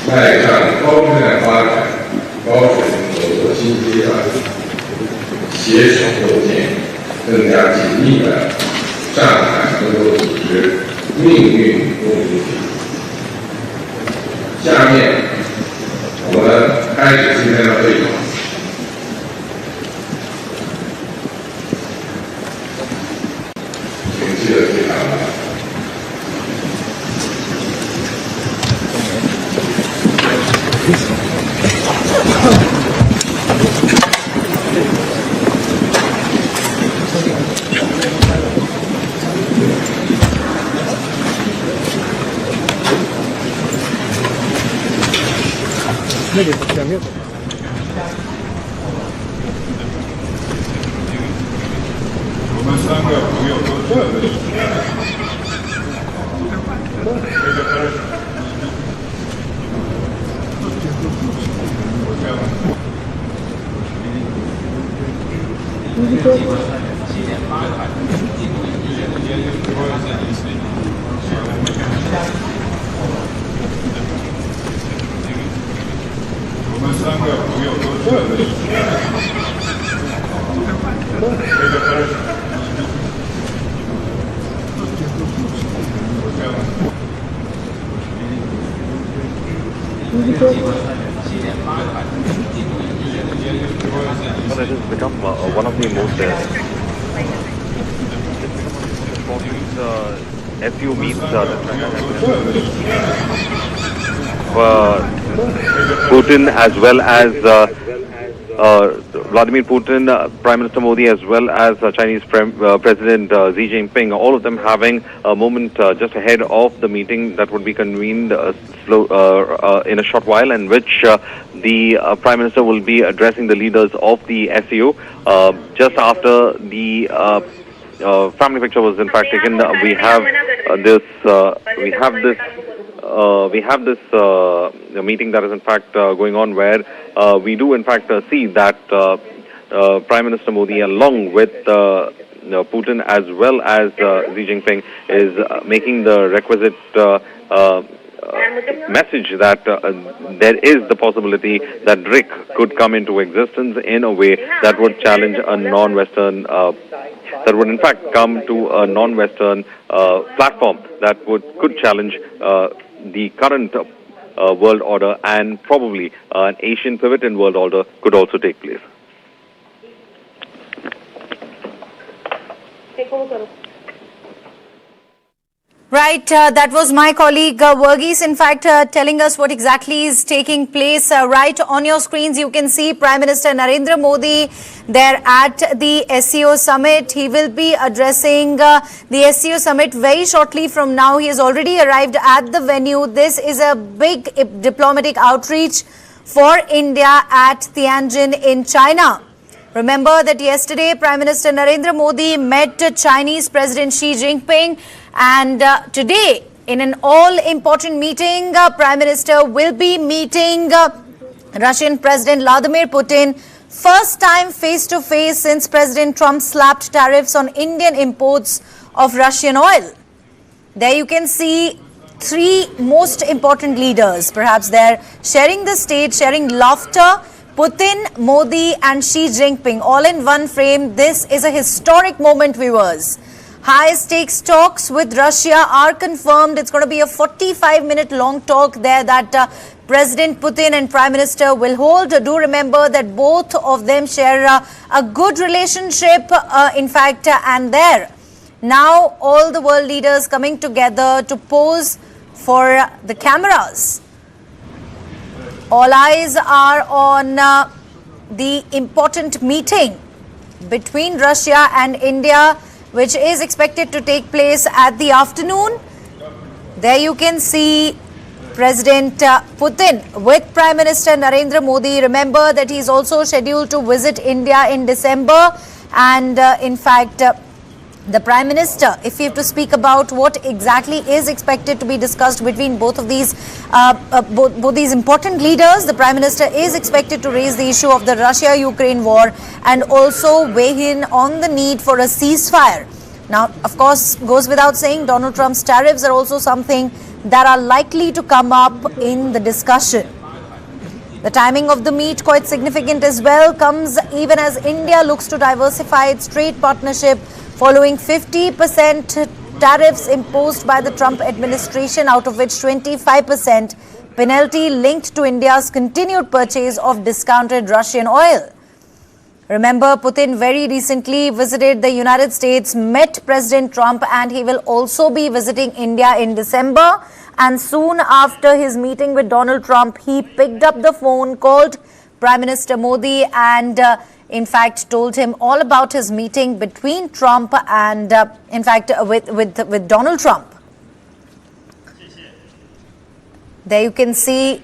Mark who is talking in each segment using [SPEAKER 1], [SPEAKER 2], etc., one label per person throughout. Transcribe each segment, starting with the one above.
[SPEAKER 1] 迈向高质量发展、高水平合作新阶段，携手构建更加紧密的上海合作组织命运共同体。下面我们开始今天的会议。请记得非常的。
[SPEAKER 2] 那个前面。
[SPEAKER 3] 我们3个朋友都是的。我们3个朋友都是的。
[SPEAKER 4] Well, it has become one of the most SCO meets that Putin as well as Vladimir Putin, Prime Minister Modi as well as Chinese President Xi Jinping, all of them having a moment just ahead of the meeting that would be convened in a short while, in which the Prime Minister will be addressing the leaders of the SCO. Just after the family picture was in fact taken, we have this meeting that is in fact going on, where we do in fact see that Prime Minister Modi, along with Putin as well as Xi Jinping, is making the requisite message that there is the possibility that BRIC could come into existence in a way that would challenge a non-Western, that would in fact come to a non-Western platform that could challenge the current world order, and probably an Asian pivot in world order could also take place.
[SPEAKER 5] Right, that was my colleague Verghese, in fact, telling us what exactly is taking place. Right on your screens, you can see Prime Minister Narendra Modi there at the SCO summit. He will be addressing the SCO summit very shortly from now. He has already arrived at the venue. This is a big diplomatic outreach for India at Tianjin in China. Remember that yesterday Prime Minister Narendra Modi met Chinese President Xi Jinping, and today in an all-important meeting, Prime Minister will be meeting Russian President Vladimir Putin, first time face-to-face since President Trump slapped tariffs on Indian imports of Russian oil. There you can see three most important leaders. Perhaps they're sharing the stage, sharing laughter. Putin, Modi and Xi Jinping all in one frame. This is a historic moment, viewers. High-stakes talks with Russia are confirmed. It's going to be a 45-minute long talk there that President Putin and Prime Minister will hold. Do remember that both of them share a good relationship, in fact, and there. Now all the world leaders coming together to pose for the cameras. All eyes are on the important meeting between Russia and India, which is expected to take place at the afternoon. There you can see President Putin with Prime Minister Narendra Modi. Remember that he is also scheduled to visit India in December, and in fact the Prime Minister, if you have to speak about what exactly is expected to be discussed between both of these both these important leaders, the Prime Minister is expected to raise the issue of the Russia-Ukraine war and also weigh in on the need for a ceasefire. Now, of course, goes without saying, Donald Trump's tariffs are also something that are likely to come up in the discussion. The timing of the meet, quite significant as well, comes even as India looks to diversify its trade partnership following 50% tariffs imposed by the Trump administration, out of which 25% penalty linked to India's continued purchase of discounted Russian oil. Remember, Putin very recently visited the United States, met President Trump, and he will also be visiting India in December. And soon after his meeting with Donald Trump, he picked up the phone, called Prime Minister Modi, and in fact told him all about his meeting between Trump and with Donald Trump. There you can see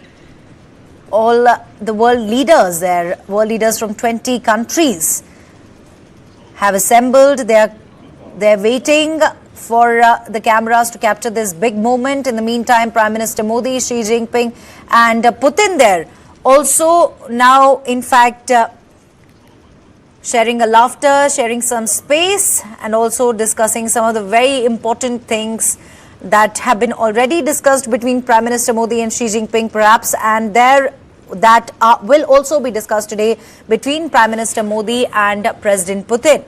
[SPEAKER 5] all the world leaders there. World leaders from 20 countries have assembled. They're waiting for the cameras to capture this big moment. In the meantime, Prime Minister Modi, Xi Jinping and Putin there also now, in fact, sharing a laughter, sharing some space, and also discussing some of the very important things that have been already discussed between Prime Minister Modi and Xi Jinping, perhaps, and that will also be discussed today between Prime Minister Modi and President Putin.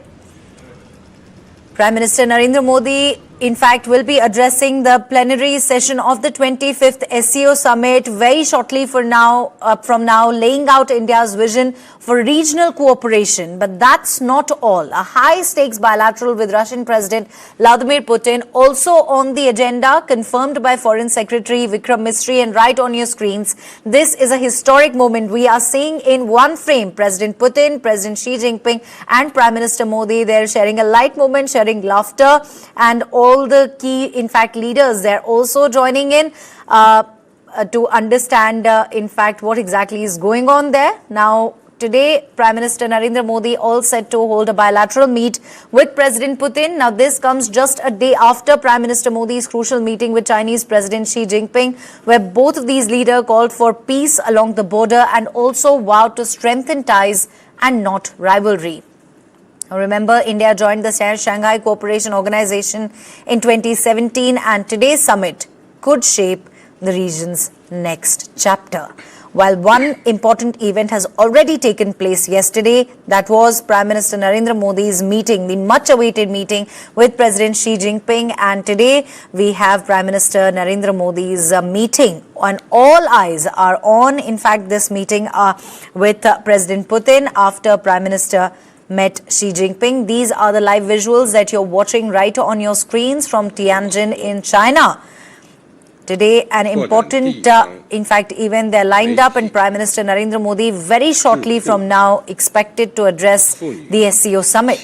[SPEAKER 5] Prime Minister Narendra Modi, in fact, will be addressing the plenary session of the 25th SCO summit very shortly from now, laying out India's vision for regional cooperation. But that's not all. A high-stakes bilateral with Russian President Vladimir Putin also on the agenda, confirmed by Foreign Secretary Vikram Misri. And right on your screens, this is a historic moment. We are seeing in one frame President Putin, President Xi Jinping and Prime Minister Modi. They're sharing a light moment, sharing laughter, and all the key, in fact, leaders, they're also joining in to understand, in fact, what exactly is going on there. Now, today, Prime Minister Narendra Modi all set to hold a bilateral meet with President Putin. Now, this comes just a day after Prime Minister Modi's crucial meeting with Chinese President Xi Jinping, where both of these leaders called for peace along the border and also vowed to strengthen ties and not rivalry. Remember, India joined the Shanghai Cooperation Organisation in 2017, and today's summit could shape the region's next chapter. While one important event has already taken place yesterday, that was Prime Minister Narendra Modi's meeting, the much-awaited meeting with President Xi Jinping. And today we have Prime Minister Narendra Modi's meeting, and all eyes are on, in fact, this meeting with President Putin after Prime Minister met Xi Jinping. These are the live visuals that you're watching right on your screens from Tianjin in China. Today, an important, in fact, event they're lined up, and Prime Minister Narendra Modi very shortly from now expected to address the SCO summit.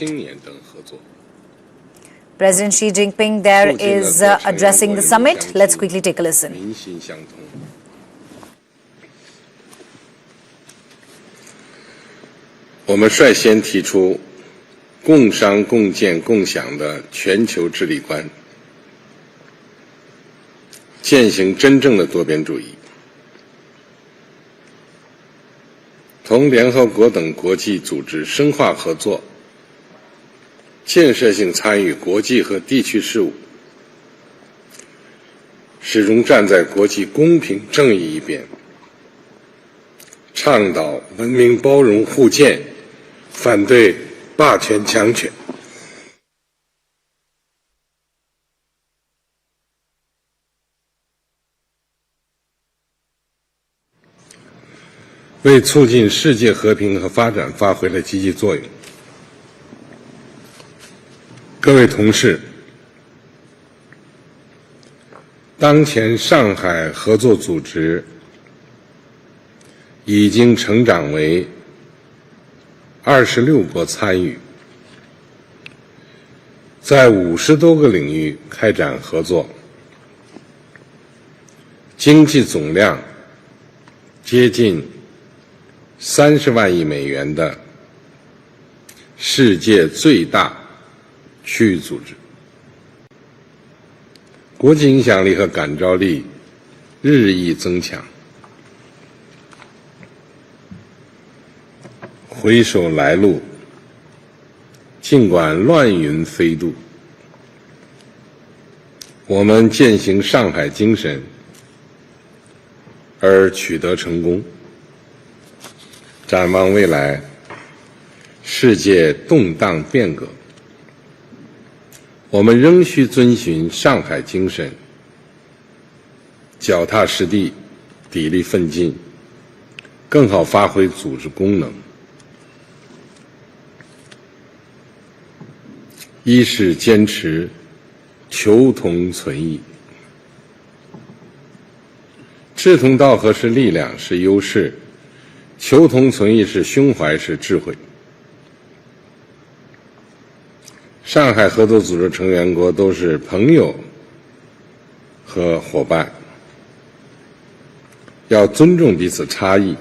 [SPEAKER 5] President Xi Jinping there is addressing the summit. Let's quickly take a listen.
[SPEAKER 1] 我们率先提出共商共建共享的全球治理观，践行真正的多边主义，同联合国等国际组织深化合作，建设性参与国际和地区事务，始终站在国际公平正义一边，倡导文明包容互鉴，反对霸权强权。为促进世界和平和发展发挥了积极作用。各位同事，当前上海合作组织已经成长为26国参与，在50多个领域开展合作，经济总量接近30万亿美元的世界最大区域组织，国际影响力和感召力日益增强。回首来路，尽管乱云飞渡，我们践行上海精神而取得成功。展望未来，世界动荡变革，我们仍需遵循上海精神，脚踏实地，砥砺奋进，更好发挥组织功能。一是坚持求同存异，志同道合是力量，是优势；求同存异是胸怀，是智慧。上海合作组织成员国都是朋友和伙伴，要尊重彼此差异，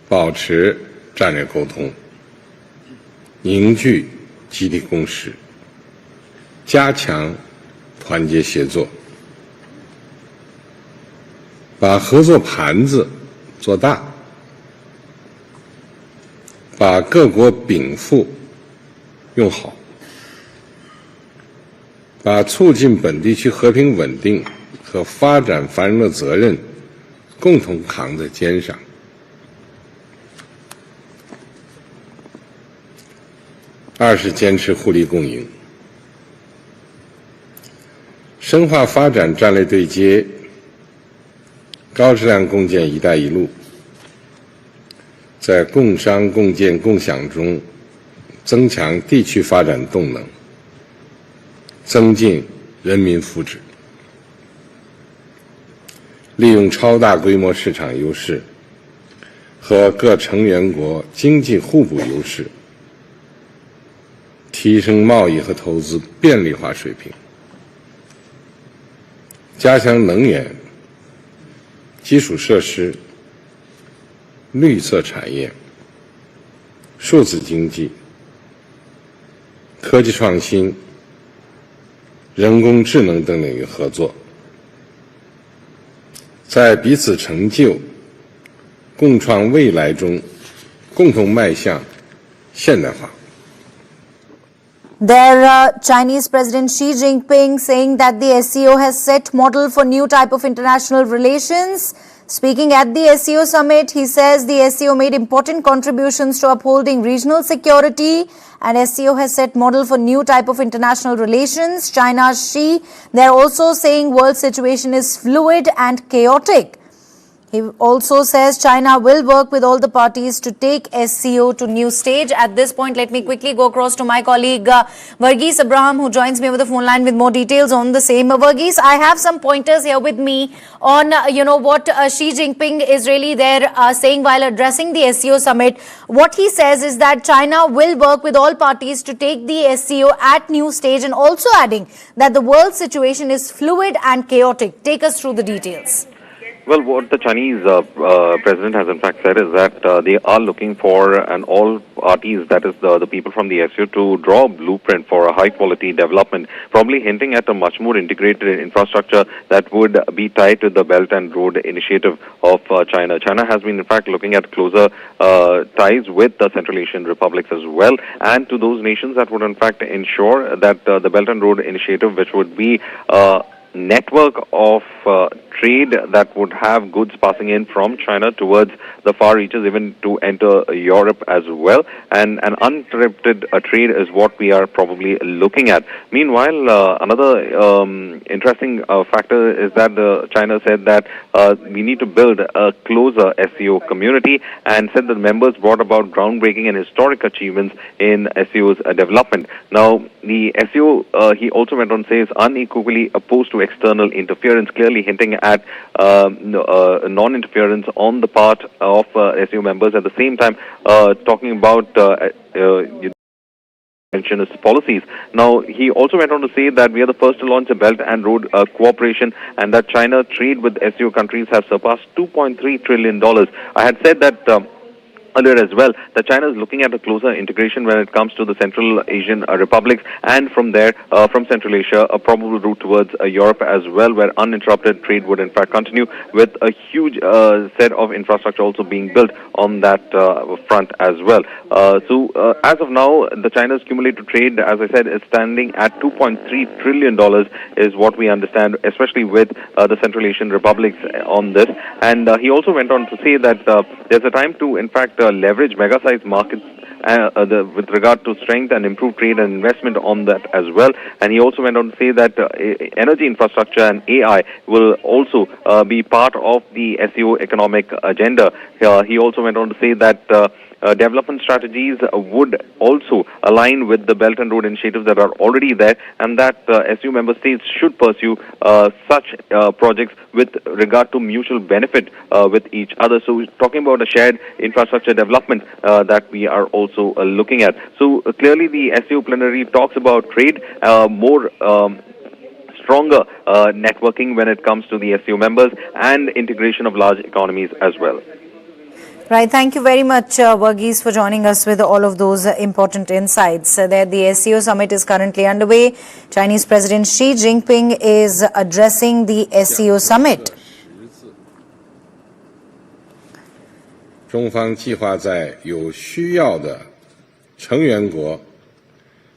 [SPEAKER 1] 保持战略沟通，凝聚集体共识，加强团结协作，把合作盘子做大，把各国禀赋用好，把促进本地区和平稳定和发展繁荣的责任共同扛在肩上。二是坚持互利共赢，深化发展战略对接，高质量共建“一带一路”，在共商共建共享中增强地区发展动能，增进人民福祉，利用超大规模市场优势和各成员国经济互补优势，提升贸易和投资便利化水平，加强能源、基础设施、绿色产业、数字经济、科技创新、人工智能等领域合作，在彼此成就、共创未来中共同迈向现代化。
[SPEAKER 5] There, Chinese President Xi Jinping saying that the SCO has set model for new type of international relations. Speaking at the SCO summit, he says the SCO made important contributions to upholding regional security and SCO has set model for new type of international relations. China's Xi, they're also saying world situation is fluid and chaotic. He also says China will work with all the parties to take SCO to new stage. At this point, let me quickly go across to my colleague Verghese Abraham, who joins me over the phone line with more details on the same. Verghese, I have some pointers here with me on, what Xi Jinping is really there saying while addressing the SCO summit. What he says is that China will work with all parties to take the SCO at new stage, and also adding that the world situation is fluid and chaotic. Take us through the details.
[SPEAKER 4] Well, what the Chinese president has in fact said is that they are looking for an all parties, that is the people from the SCO, to draw a blueprint for a high quality development, probably hinting at a much more integrated infrastructure that would be tied to the Belt and Road Initiative of China. China has been in fact looking at closer ties with the Central Asian republics as well, and to those nations that would in fact ensure that the Belt and Road Initiative, which would be network of trade that would have goods passing in from China towards the far reaches, even to enter Europe as well, and an uninterrupted trade is what we are probably looking at. Meanwhile, another interesting factor is that China said that we need to build a closer SCO community, and said that members brought about groundbreaking and historic achievements in SCO's development. Now, the SCO, he also went on to say, is unequivocally opposed to external interference, clearly hinting at non-interference on the part of SCO members. At the same time, talking about interventionist policies. Now, he also went on to say that we are the first to launch a Belt and Road cooperation, and that China trade with SCO countries has surpassed $2.3 trillion. I had said that earlier as well, that China is looking at a closer integration when it comes to the Central Asian republics, and from there, from Central Asia, a probable route towards Europe as well, where uninterrupted trade would in fact continue, with a huge set of infrastructure also being built on that front as well. So as of now, the China's cumulative trade, as I said, is standing at $2.3 trillion, is what we understand, especially with the Central Asian republics on this. And he also went on to say that there's a time to, in fact, leverage mega-sized markets with regard to strength and improve trade and investment on that as well. And he also went on to say that energy infrastructure and AI will also be part of the SCO economic agenda. He also went on to say that development strategies would also align with the Belt and Road initiatives that are already there, and that SCO member states should pursue such projects with regard to mutual benefit with each other. So we're talking about a shared infrastructure development that we are also looking at. So clearly the SCO plenary talks about trade, more stronger networking when it comes to the SCO members, and integration of large economies as well.
[SPEAKER 5] Right. Thank you very much, Verghese, for joining us with all of those important insights. There, the SCO summit is currently underway. Chinese President Xi Jinping is addressing the SCO summit.
[SPEAKER 6] 中方计划在有需要的成员国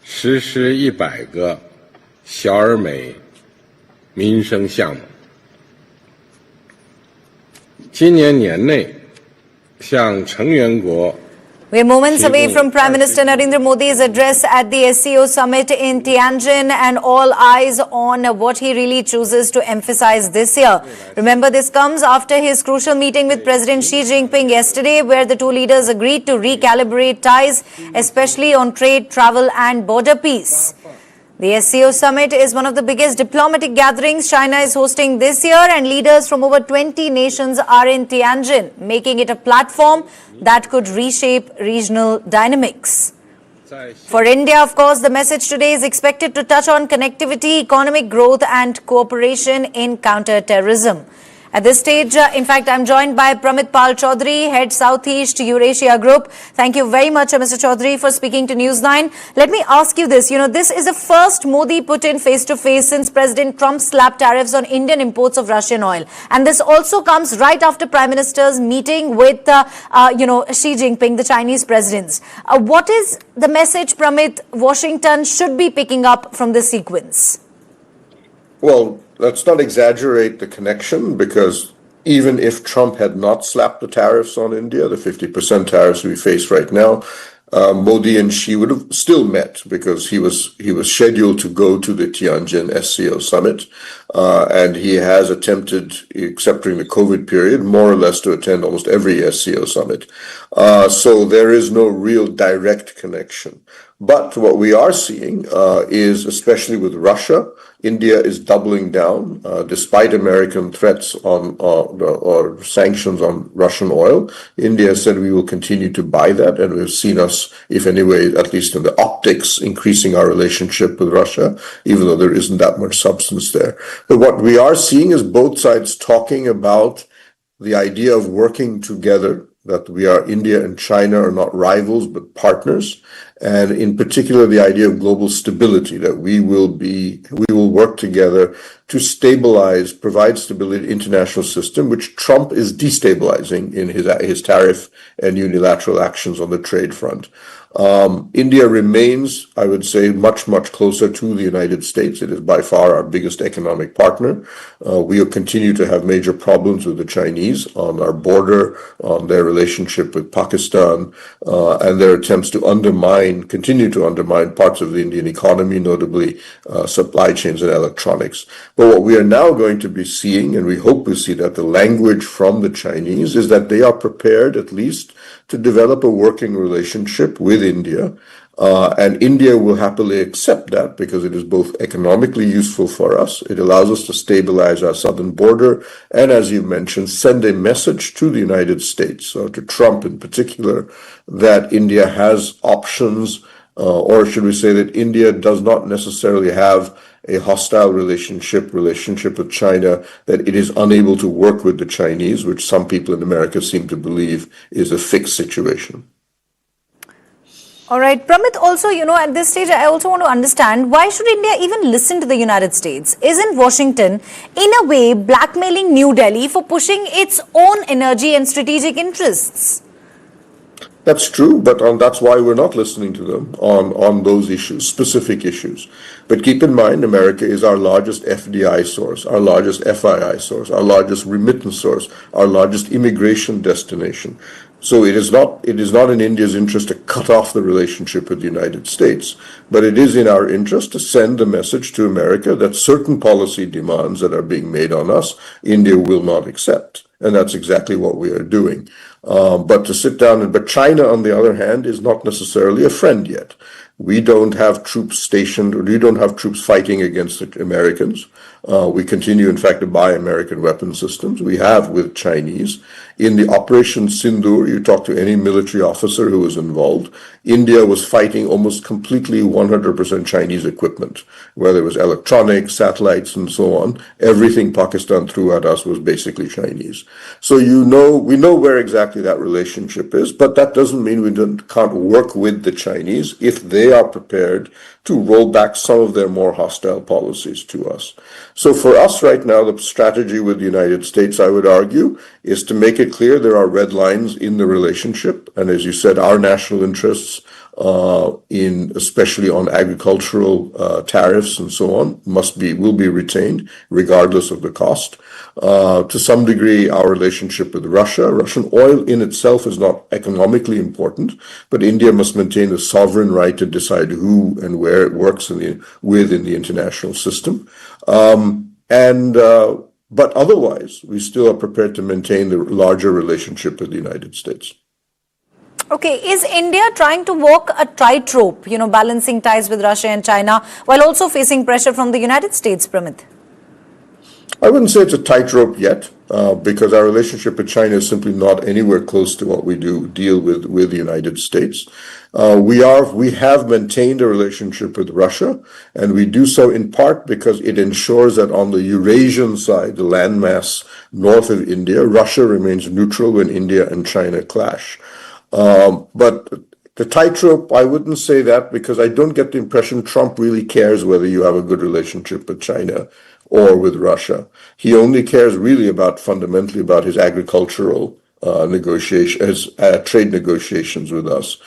[SPEAKER 6] 实施100个小而美民生项目。今年年内。
[SPEAKER 5] We're moments away from Prime Minister Narendra Modi's address at the SCO summit in Tianjin, and all eyes on what he really chooses to emphasize this year. Remember, this comes after his crucial meeting with President Xi Jinping yesterday, where the two leaders agreed to recalibrate ties, especially on trade, travel and border peace. The SCO summit is one of the biggest diplomatic gatherings China is hosting this year, and leaders from over 20 nations are in Tianjin, making it a platform that could reshape regional dynamics. For India, of course, the message today is expected to touch on connectivity, economic growth and cooperation in counter-terrorism. At this stage, in fact, I'm joined by Pramit Pal Chaudhary, Head Southeast Eurasia Group. Thank you very much, Mr. Chaudhary, for speaking to News9. Let me ask you this. This is the first Modi-Putin face-to-face since President Trump slapped tariffs on Indian imports of Russian oil. And this also comes right after Prime Minister's meeting with, Xi Jinping, the Chinese president. What is the message, Pramit, Washington should be picking up from this sequence?
[SPEAKER 7] Well, let's not exaggerate the connection, because even if Trump had not slapped the tariffs on India, the 50% tariffs we face right now, Modi and Xi would have still met, because he was scheduled to go to the Tianjin SCO summit, and he has attempted, except during the COVID period, more or less to attend almost every SCO summit. So there is no real direct connection. But what we are seeing is, especially with Russia, India is doubling down, despite American threats on or sanctions on Russian oil. India has said we will continue to buy that, and we've seen us, if anyway, at least in the optics, increasing our relationship with Russia, even though there isn't that much substance there. But what we are seeing is both sides talking about the idea of working together, that India and China are not rivals but partners, and in particular the idea of global stability, that we will work together to provide stability to the international system, which Trump is destabilizing in his tariff and unilateral actions on the trade front. India remains, I would say, much, much closer to the United States. It is by far our biggest economic partner. We will continue to have major problems with the Chinese on our border, on their relationship with Pakistan, and their attempts to continue to undermine parts of the Indian economy, notably supply chains and electronics. But what we are now going to be seeing, and we hope we see that the language from the Chinese is that they are prepared at least to develop a working relationship with India, and India will happily accept that, because it is both economically useful for us, it allows us to stabilize our southern border, and as you mentioned, send a message to the United States, to Trump in particular, that India has options, or should we say that India does not necessarily have a hostile relationship with China, that it is unable to work with the Chinese, which some people in America seem to believe is a fixed situation.
[SPEAKER 5] All right, Pramit, also, at this stage, I also want to understand, why should India even listen to the United States? Isn't Washington, in a way, blackmailing New Delhi for pushing its own energy and strategic interests?
[SPEAKER 7] That's true, but that's why we're not listening to them on those issues, specific issues. But keep in mind, America is our largest FDI source, our largest FII source, our largest remittance source, our largest immigration destination. So it is not in India's interest to cut off the relationship with the United States, but it is in our interest to send a message to America that certain policy demands that are being made on us, India will not accept. And that's exactly what we are doing. But to sit down but China, on the other hand, is not necessarily a friend yet. We don't have troops stationed, or we don't have troops fighting against the Americans. We continue, in fact, to buy American weapon systems. We have with Chinese. In the Operation Sindoor, you talk to any military officer who was involved, India was fighting almost completely 100% Chinese equipment, whether it was electronics, satellites, and so on. Everything Pakistan threw at us was basically Chinese. So we know where exactly that relationship is, but that doesn't mean we can't work with the Chinese if they are prepared to roll back some of their more hostile policies to us. So for us right now, the strategy with the United States, I would argue, is to make it clear there are red lines in the relationship. And as you said, our national interests, especially on agricultural tariffs and so on, will be retained regardless of the cost. To some degree, our relationship with Russian oil in itself is not economically important, but India must maintain the sovereign right to decide who and where it works in the international system. But otherwise, we still are prepared to maintain the larger relationship with the United States.
[SPEAKER 5] Okay, is India trying to walk a tightrope, balancing ties with Russia and China, while also facing pressure from the United States, Pramit?
[SPEAKER 7] I wouldn't say it's a tightrope yet, because our relationship with China is simply not anywhere close to what we deal with the United States. We have maintained a relationship with Russia, and we do so in part because it ensures that on the Eurasian side, the landmass north of India, Russia remains neutral when India and China clash. But the tightrope, I wouldn't say that, because I don't get the impression Trump really cares whether you have a good relationship with China or with Russia. He only cares really fundamentally about his agricultural trade negotiations with us.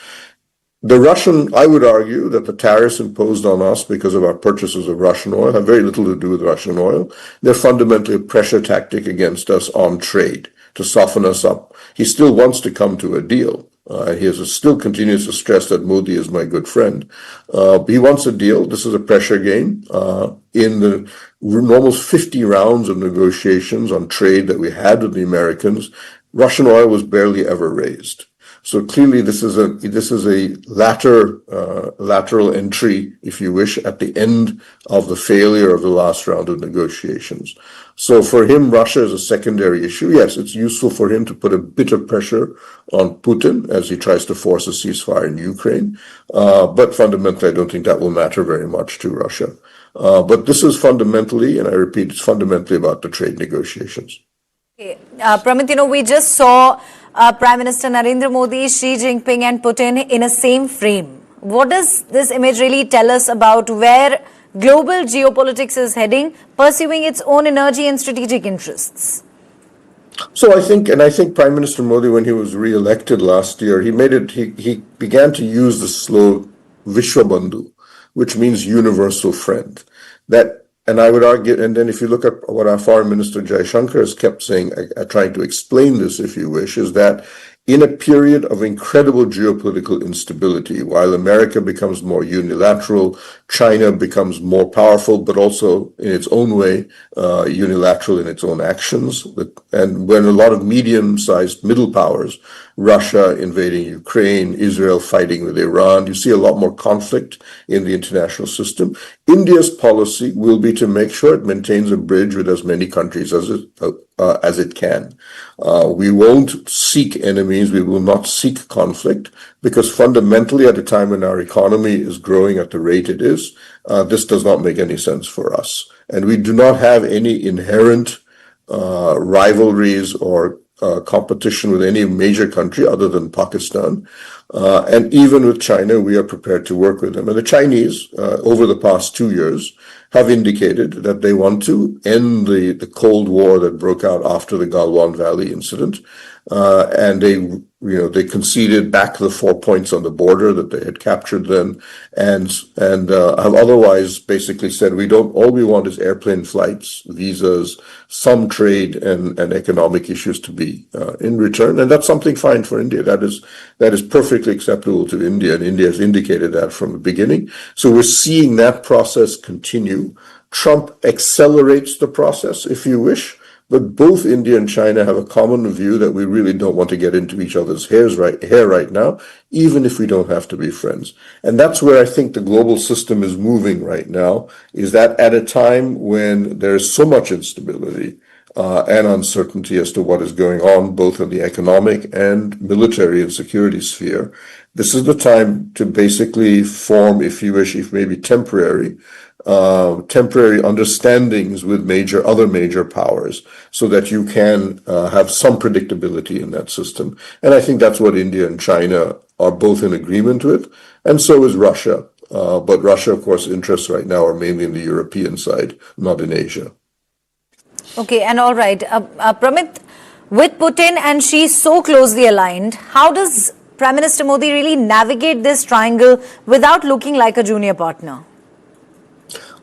[SPEAKER 7] I would argue that the tariffs imposed on us because of our purchases of Russian oil have very little to do with Russian oil. They're fundamentally a pressure tactic against us on trade to soften us up. He still wants to come to a deal. He still continues to stress that Modi is my good friend. He wants a deal. This is a pressure game. In the almost 50 rounds of negotiations on trade that we had with the Americans, Russian oil was barely ever raised. So clearly, this is a lateral entry, if you wish, at the end of the failure of the last round of negotiations. So for him, Russia is a secondary issue. Yes, it's useful for him to put a bit of pressure on Putin as he tries to force a ceasefire in Ukraine. But fundamentally, I don't think that will matter very much to Russia. But this is fundamentally, and I repeat, it's fundamentally about the trade negotiations.
[SPEAKER 5] Okay. Pramit, we just saw Prime Minister Narendra Modi, Xi Jinping and Putin in a same frame. What does this image really tell us about where global geopolitics is heading, pursuing its own energy and strategic interests?
[SPEAKER 7] So I think Prime Minister Modi, when he was re-elected last year, he began to use the slogan Vishwabandhu, which means universal friend. And I would argue, and then if you look at what our Foreign Minister Jaishankar has kept saying, trying to explain this, if you wish, is that in a period of incredible geopolitical instability, while America becomes more unilateral, China becomes more powerful, but also in its own way, unilateral in its own actions. And when a lot of medium-sized middle powers, Russia invading Ukraine, Israel fighting with Iran, you see a lot more conflict in the international system. India's policy will be to make sure it maintains a bridge with as many countries as it can. We won't seek enemies. We will not seek conflict, because fundamentally, at a time when our economy is growing at the rate it is, this does not make any sense for us. And we do not have any inherent rivalries or competition with any major country other than Pakistan. And even with China, we are prepared to work with them. And the Chinese, over the past 2 years, have indicated that they want to end the Cold War that broke out after the Galwan Valley incident. And they conceded back the 4 points on the border that they had captured then, and have otherwise basically said all we want is airplane flights, visas, some trade and economic issues to be in return, and that's something fine for India. That is perfectly acceptable to India, and India has indicated that from the beginning. So we're seeing that process continue. Trump accelerates the process, if you wish. But both India and China have a common view that we really don't want to get into each other's hair right now, even if we don't have to be friends. And that's where I think the global system is moving right now, is that at a time when there is so much instability and uncertainty as to what is going on, both in the economic and military and security sphere, this is the time to basically form, if you wish, if maybe temporary understandings with other major powers, so that you can have some predictability in that system. And I think that's what India and China are both in agreement with, and so is Russia. But Russia, of course, interests right now are mainly in the European side, not in Asia.
[SPEAKER 5] Okay, and all right. Pramit, with Putin and Xi so closely aligned, how does Prime Minister Modi really navigate this triangle without looking like a junior partner?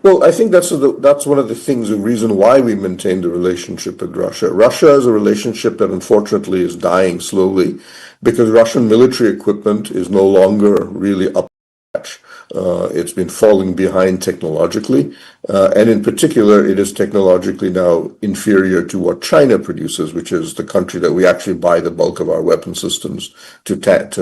[SPEAKER 7] Well, I think that's one of the reason why we maintain the relationship with Russia. Russia is a relationship that unfortunately is dying slowly, because Russian military equipment is no longer really up to scratch. It's been falling behind technologically, and in particular, it is technologically now inferior to what China produces, which is the country that we actually buy the bulk of our weapon systems to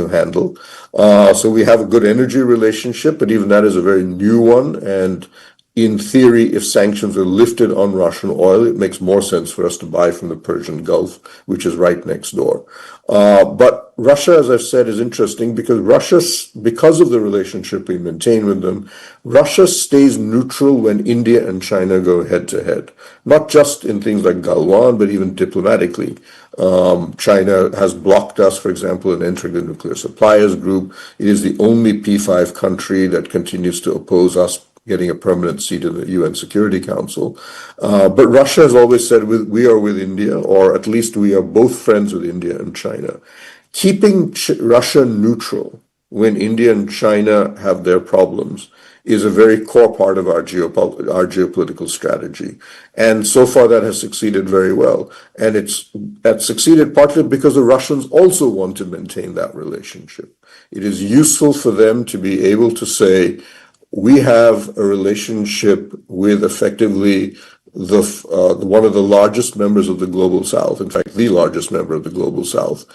[SPEAKER 7] handle. So we have a good energy relationship, but even that is a very new one. And in theory, if sanctions are lifted on Russian oil, it makes more sense for us to buy from the Persian Gulf, which is right next door. But Russia, as I've said, is interesting because of the relationship we maintain with them, Russia stays neutral when India and China go head to head, not just in things like Galwan, but even diplomatically. China has blocked us, for example, in entering the nuclear suppliers group. It is the only P5 country that continues to oppose us getting a permanent seat in the UN Security Council. But Russia has always said we are with India, or at least we are both friends with India and China. Keeping Russia neutral when India and China have their problems is a very core part of our geopolitical strategy. And so far that has succeeded very well. And that's succeeded partly because the Russians also want to maintain that relationship. It is useful for them to be able to say, we have a relationship with effectively one of the largest members of the Global South, in fact, the largest member of the Global South.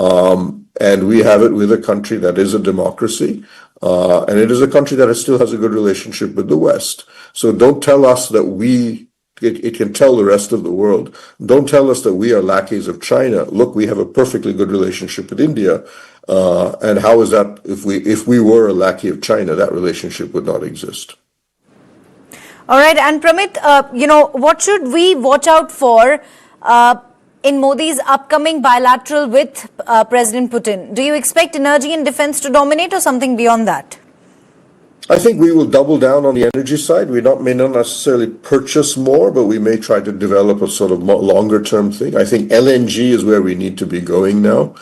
[SPEAKER 7] And we have it with a country that is a democracy, and it is a country that still has a good relationship with the West. So don't tell us that it can tell the rest of the world, don't tell us that we are lackeys of China. Look, we have a perfectly good relationship with India. And how is that, if we were a lackey of China, that relationship would not exist.
[SPEAKER 5] All right, and Pramit, what should we watch out for in Modi's upcoming bilateral with President Putin? Do you expect energy and defense to dominate, or something beyond that?
[SPEAKER 7] I think we will double down on the energy side. We may not necessarily purchase more, but we may try to develop a sort of longer term thing. I think LNG is where we need to be going now.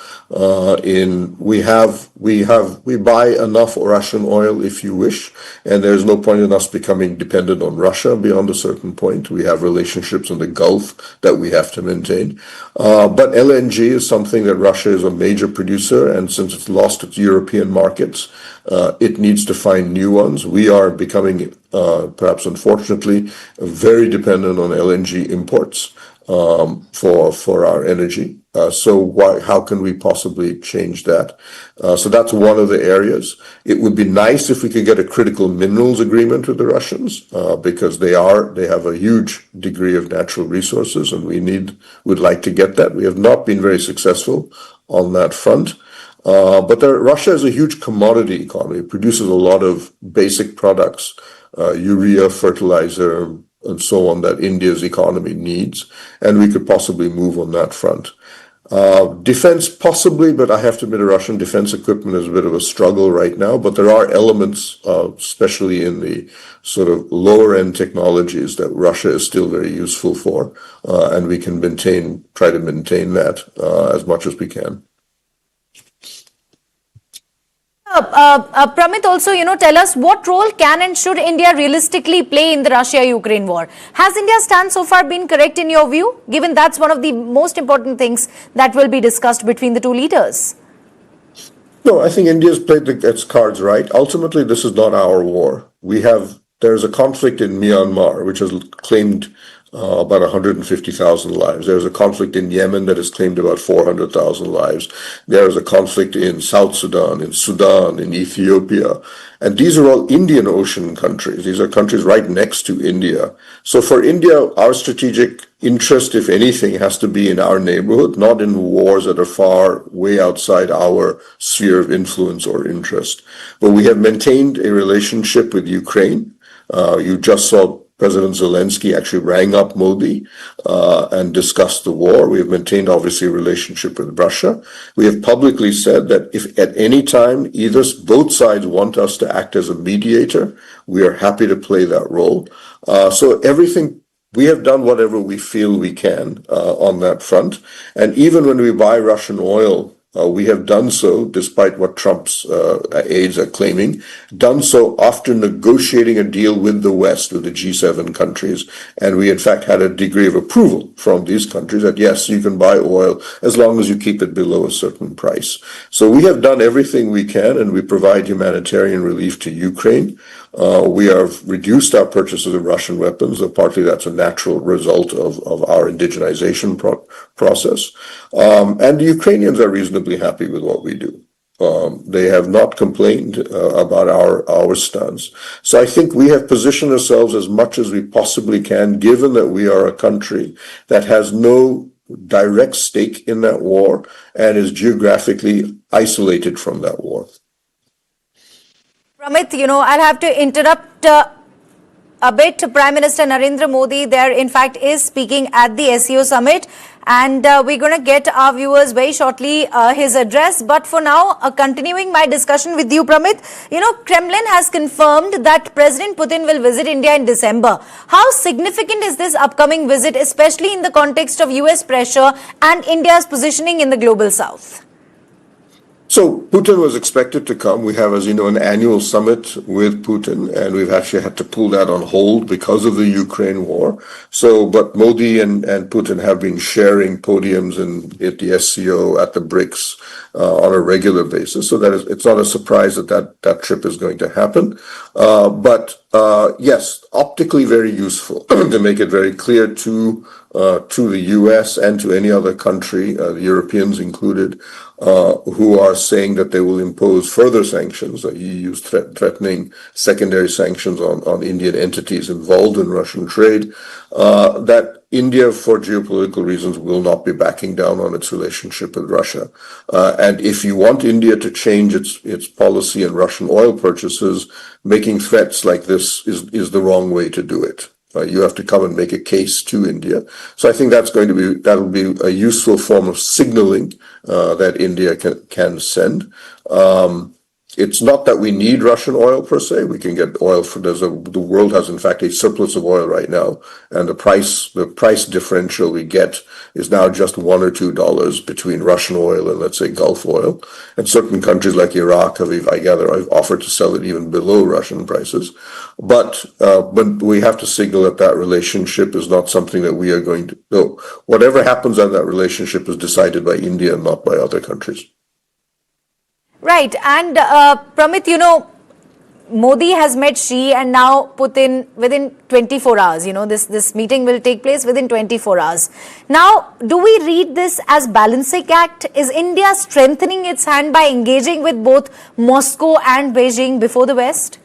[SPEAKER 7] We buy enough Russian oil, if you wish, and there's no point in us becoming dependent on Russia beyond a certain point. We have relationships in the Gulf that we have to maintain. But LNG is something that Russia is a major producer, and since it's lost its European markets, it needs to find new ones. We are becoming, perhaps unfortunately, very dependent on LNG imports. for our energy. How can we possibly change that? So that's one of the areas. It would be nice if we could get a critical minerals agreement with the Russians, because they have a huge degree of natural resources, and would like to get that. We have not been very successful on that front. But Russia is a huge commodity economy. It produces a lot of basic products, urea, fertilizer, and so on, that India's economy needs, and we could possibly move on that front. Defense possibly, but I have to admit, Russian defense equipment is a bit of a struggle right now, but there are elements, especially in the sort of lower end technologies, that Russia is still very useful for, and we can try to maintain that as much as we can.
[SPEAKER 5] Pramit, also, tell us what role can and should India realistically play in the Russia-Ukraine war? Has India's stance so far been correct in your view, given that's one of the most important things that will be discussed between the two leaders?
[SPEAKER 7] No, I think India's played its cards right. Ultimately, this is not our war. There's a conflict in Myanmar, which has claimed about 150,000 lives. There's a conflict in Yemen that has claimed about 400,000 lives. There is a conflict in South Sudan, in Ethiopia. And these are all Indian Ocean countries. These are countries right next to India. So for India, our strategic interest, if anything, has to be in our neighborhood, not in wars that are way outside our sphere of influence or interest. But we have maintained a relationship with Ukraine. You just saw President Zelensky actually rang up Modi and discussed the war. We have maintained, obviously, a relationship with Russia. We have publicly said that if at any time both sides want us to act as a mediator, we are happy to play that role. So we have done whatever we feel we can on that front. And even when we buy Russian oil, we have done so, despite what Trump's aides are claiming, done so after negotiating a deal with the West, with the G7 countries. And we, in fact, had a degree of approval from these countries that, yes, you can buy oil as long as you keep it below a certain price. So we have done everything we can, and we provide humanitarian relief to Ukraine. We have reduced our purchases of Russian weapons, and partly that's a natural result of our indigenization process. And the Ukrainians are reasonably happy with what we do. They have not complained about our stance. So I think we have positioned ourselves as much as we possibly can, given that we are a country that has no direct stake in that war and is geographically isolated from that war.
[SPEAKER 5] Pramit, I'll have to interrupt a bit. Prime Minister Narendra Modi there, in fact, is speaking at the SCO summit, and we're going to get our viewers very shortly his address. But for now, continuing my discussion with you, Pramit, Kremlin has confirmed that President Putin will visit India in December. How significant is this upcoming visit, especially in the context of US pressure and India's positioning in the global south?
[SPEAKER 7] So Putin was expected to come. We have, as you know, an annual summit with Putin, and we've actually had to pull that on hold because of the Ukraine war. But Modi and Putin have been sharing podiums at the SCO, at the BRICS, on a regular basis. So it's not a surprise that trip is going to happen. But yes, optically very useful to make it very clear to the US and to any other country, the Europeans included, who are saying that they will impose further sanctions, EU's threatening secondary sanctions on Indian entities involved in Russian trade, that India, for geopolitical reasons, will not be backing down on its relationship with Russia. And if you want India to change its policy in Russian oil purchases, making threats like this is the wrong way to do it. You have to come and make a case to India. So I think that'll be a useful form of signaling that India can send. It's not that we need Russian oil per se. We can get oil the world has in fact a surplus of oil right now, and the price differential we get is now just $1 or $2 between Russian oil and, let's say, Gulf oil. And certain countries like Iraq have offered to sell it even below Russian prices. But we have to signal that relationship is not something that we are going to do. Whatever happens on that relationship is decided by India and not by other countries.
[SPEAKER 5] Right. And Pramit, Modi has met Xi and now Putin within 24 hours. This meeting will take place within 24 hours. Now, do we read this as balancing act? Is India strengthening its hand by engaging with both Moscow and Beijing before the West?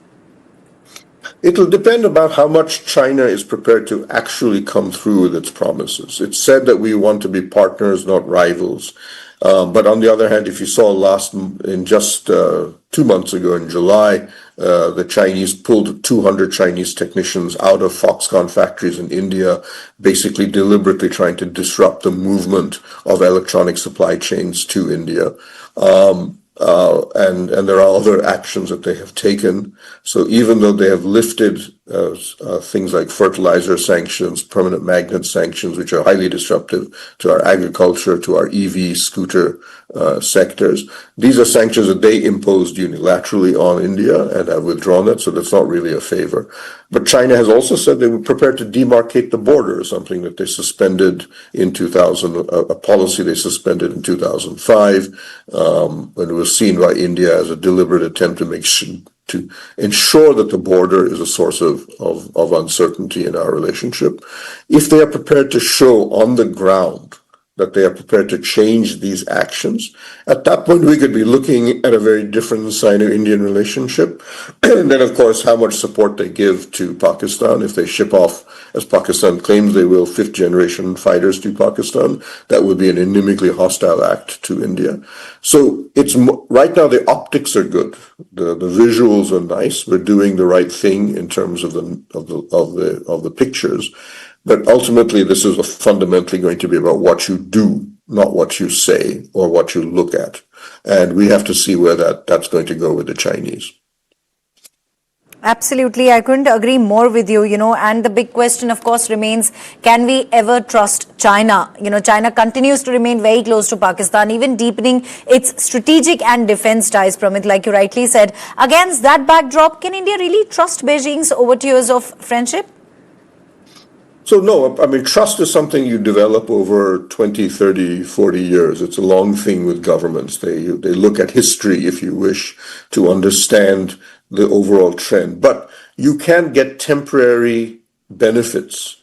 [SPEAKER 7] It'll depend about how much China is prepared to actually come through with its promises. It's said that we want to be partners, not rivals. But on the other hand, if you saw just 2 months ago in July, the Chinese pulled 200 Chinese technicians out of Foxconn factories in India, basically deliberately trying to disrupt the movement of electronic supply chains to India. And there are other actions that they have taken. So even though they have lifted things like fertilizer sanctions, permanent magnet sanctions, which are highly disruptive to our agriculture, to our EV scooter sectors, these are sanctions that they imposed unilaterally on India and have withdrawn it. So that's not really a favor. But China has also said they were prepared to demarcate the border, something that they suspended in 2000, a policy they suspended in 2005, when it was seen by India as a deliberate attempt to ensure that the border is a source of uncertainty in our relationship. If they are prepared to show on the ground that they are prepared to change these actions, at that point we could be looking at a very different Sino-Indian relationship. And then, of course, how much support they give to Pakistan. If they ship off, as Pakistan claims they will, fifth-generation fighters to Pakistan, that would be an inimically hostile act to India. So it's right now the optics are good, the visuals are nice. We're doing the right thing in terms of the pictures. But ultimately, this is fundamentally going to be about what you do, not what you say or what you look at. And we have to see where that's going to go with the Chinese.
[SPEAKER 5] Absolutely. I couldn't agree more with you, and the big question, of course, remains, can we ever trust China? China continues to remain very close to Pakistan, even deepening its strategic and defense ties, Pramit, like you rightly said. Against that backdrop, can India really trust Beijing's overtures of friendship?
[SPEAKER 7] So no, I mean, trust is something you develop over 20, 30, 40 years. It's a long thing with governments. They look at history, if you wish, to understand the overall trend. But you can get temporary benefits.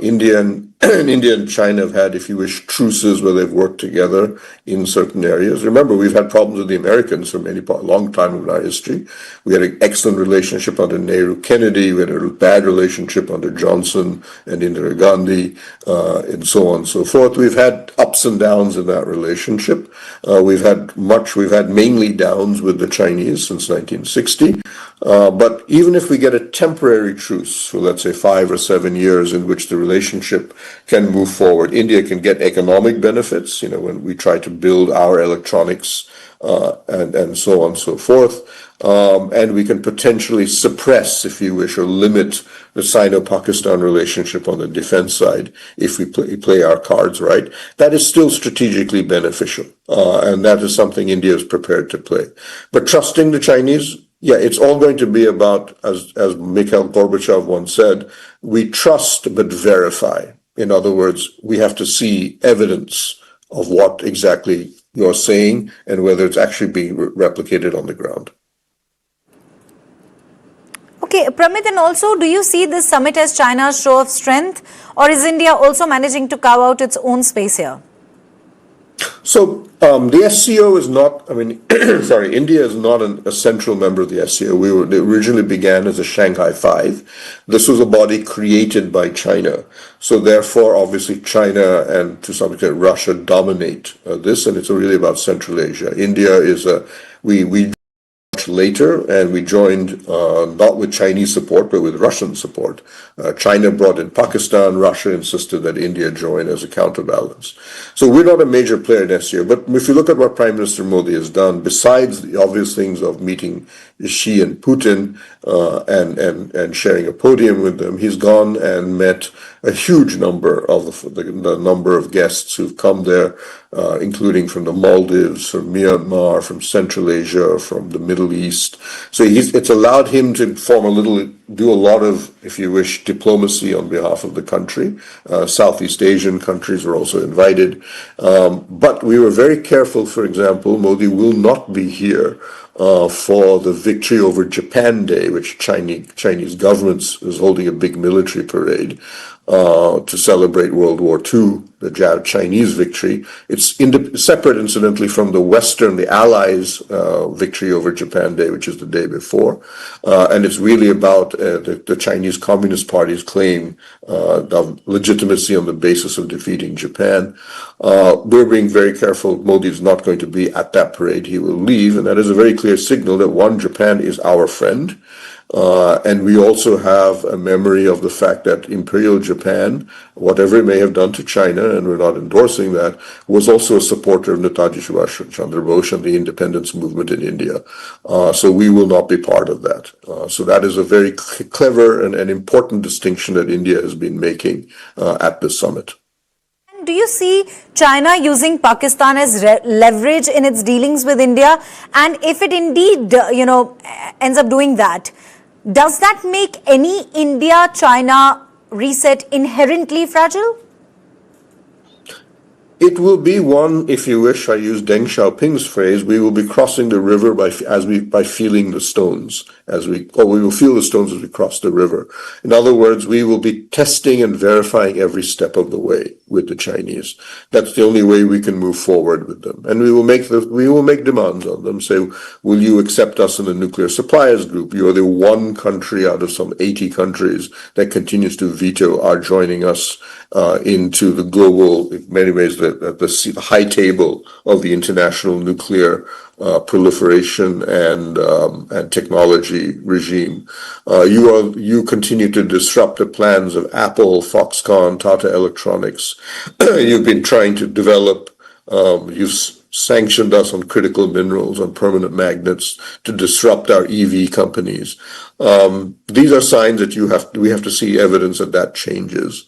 [SPEAKER 7] India and China have had, if you wish, truces where they've worked together in certain areas. Remember, we've had problems with the Americans for a long time in our history. We had an excellent relationship under Nehru-Kennedy. We had a bad relationship under Johnson and Indira Gandhi, and so on and so forth. We've had ups and downs in that relationship. We've had mainly downs with the Chinese since 1960. But even if we get a temporary truce for, let's say, 5 or 7 years in which the relationship can move forward, India can get economic benefits, when we try to build our electronics and so on and so forth. And we can potentially suppress, if you wish, or limit the Sino-Pakistan relationship on the defense side if we play our cards right. That is still strategically beneficial. And that is something India is prepared to play. But trusting the Chinese, yeah, it's all going to be about, as Mikhail Gorbachev once said, we trust but verify. In other words, we have to see evidence of what exactly you're saying and whether it's actually being replicated on the ground.
[SPEAKER 5] Okay, Pramit, and also, do you see this summit as China's show of strength, or is India also managing to carve out its own space here?
[SPEAKER 7] So the SCO is not, India is not a central member of the SCO. They originally began as a Shanghai 5. This was a body created by China. So therefore, obviously, China and to some extent Russia dominate this, and it's really about Central Asia. India is we later, and we joined not with Chinese support but with Russian support. China brought in Pakistan. Russia insisted that India join as a counterbalance. So we're not a major player in SCO. But if you look at what Prime Minister Modi has done, besides the obvious things of meeting Xi and Putin and sharing a podium with them, he's gone and met a huge number of the number of guests who've come there, including from the Maldives, from Myanmar, from Central Asia, from the Middle East. So it's allowed him to do a lot of, if you wish, diplomacy on behalf of the country. Southeast Asian countries were also invited. But we were very careful, for example, Modi will not be here for the victory over Japan Day, which Chinese government is holding a big military parade to celebrate World War II, the Chinese victory. It's separate, incidentally, from the Allies' victory over Japan Day, which is the day before. And it's really about the Chinese Communist Party's claim of legitimacy on the basis of defeating Japan. We're being very careful. Modi is not going to be at that parade. He will leave. And that is a very clear signal that, one, Japan is our friend. And we also have a memory of the fact that Imperial Japan, whatever it may have done to China, and we're not endorsing that, was also a supporter of Netaji Subhash Chandra Bose and the independence movement in India. So we will not be part of that. So that is a very clever and important distinction that India has been making at this summit.
[SPEAKER 5] Do you see China using Pakistan as leverage in its dealings with India? And if it indeed, ends up doing that, does that make any India-China reset inherently fragile?
[SPEAKER 7] It will be one, if you wish, I use Deng Xiaoping's phrase, we will be crossing the river by feeling the stones, we will feel the stones as we cross the river. In other words, we will be testing and verifying every step of the way with the Chinese. That's the only way we can move forward with them. And we will make demands on them, say, will you accept us in the nuclear suppliers group? You are the one country out of some 80 countries that continues to veto our joining us into the global, in many ways, the high table of the international nuclear proliferation and technology regime. You continue to disrupt the plans of Apple, Foxconn, Tata Electronics. You've been trying to develop, you've sanctioned us on critical minerals, on permanent magnets, to disrupt our EV companies. These are signs that we have to see evidence that changes.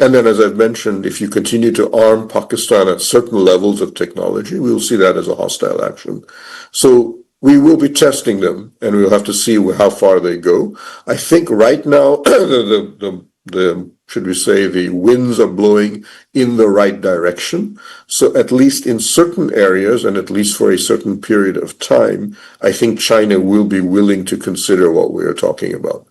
[SPEAKER 7] And then, as I've mentioned, if you continue to arm Pakistan at certain levels of technology, we will see that as a hostile action. So we will be testing them, and we'll have to see how far they go. I think right now, the winds are blowing in the right direction. So at least in certain areas, and at least for a certain period of time, I think China will be willing to consider what we are talking about.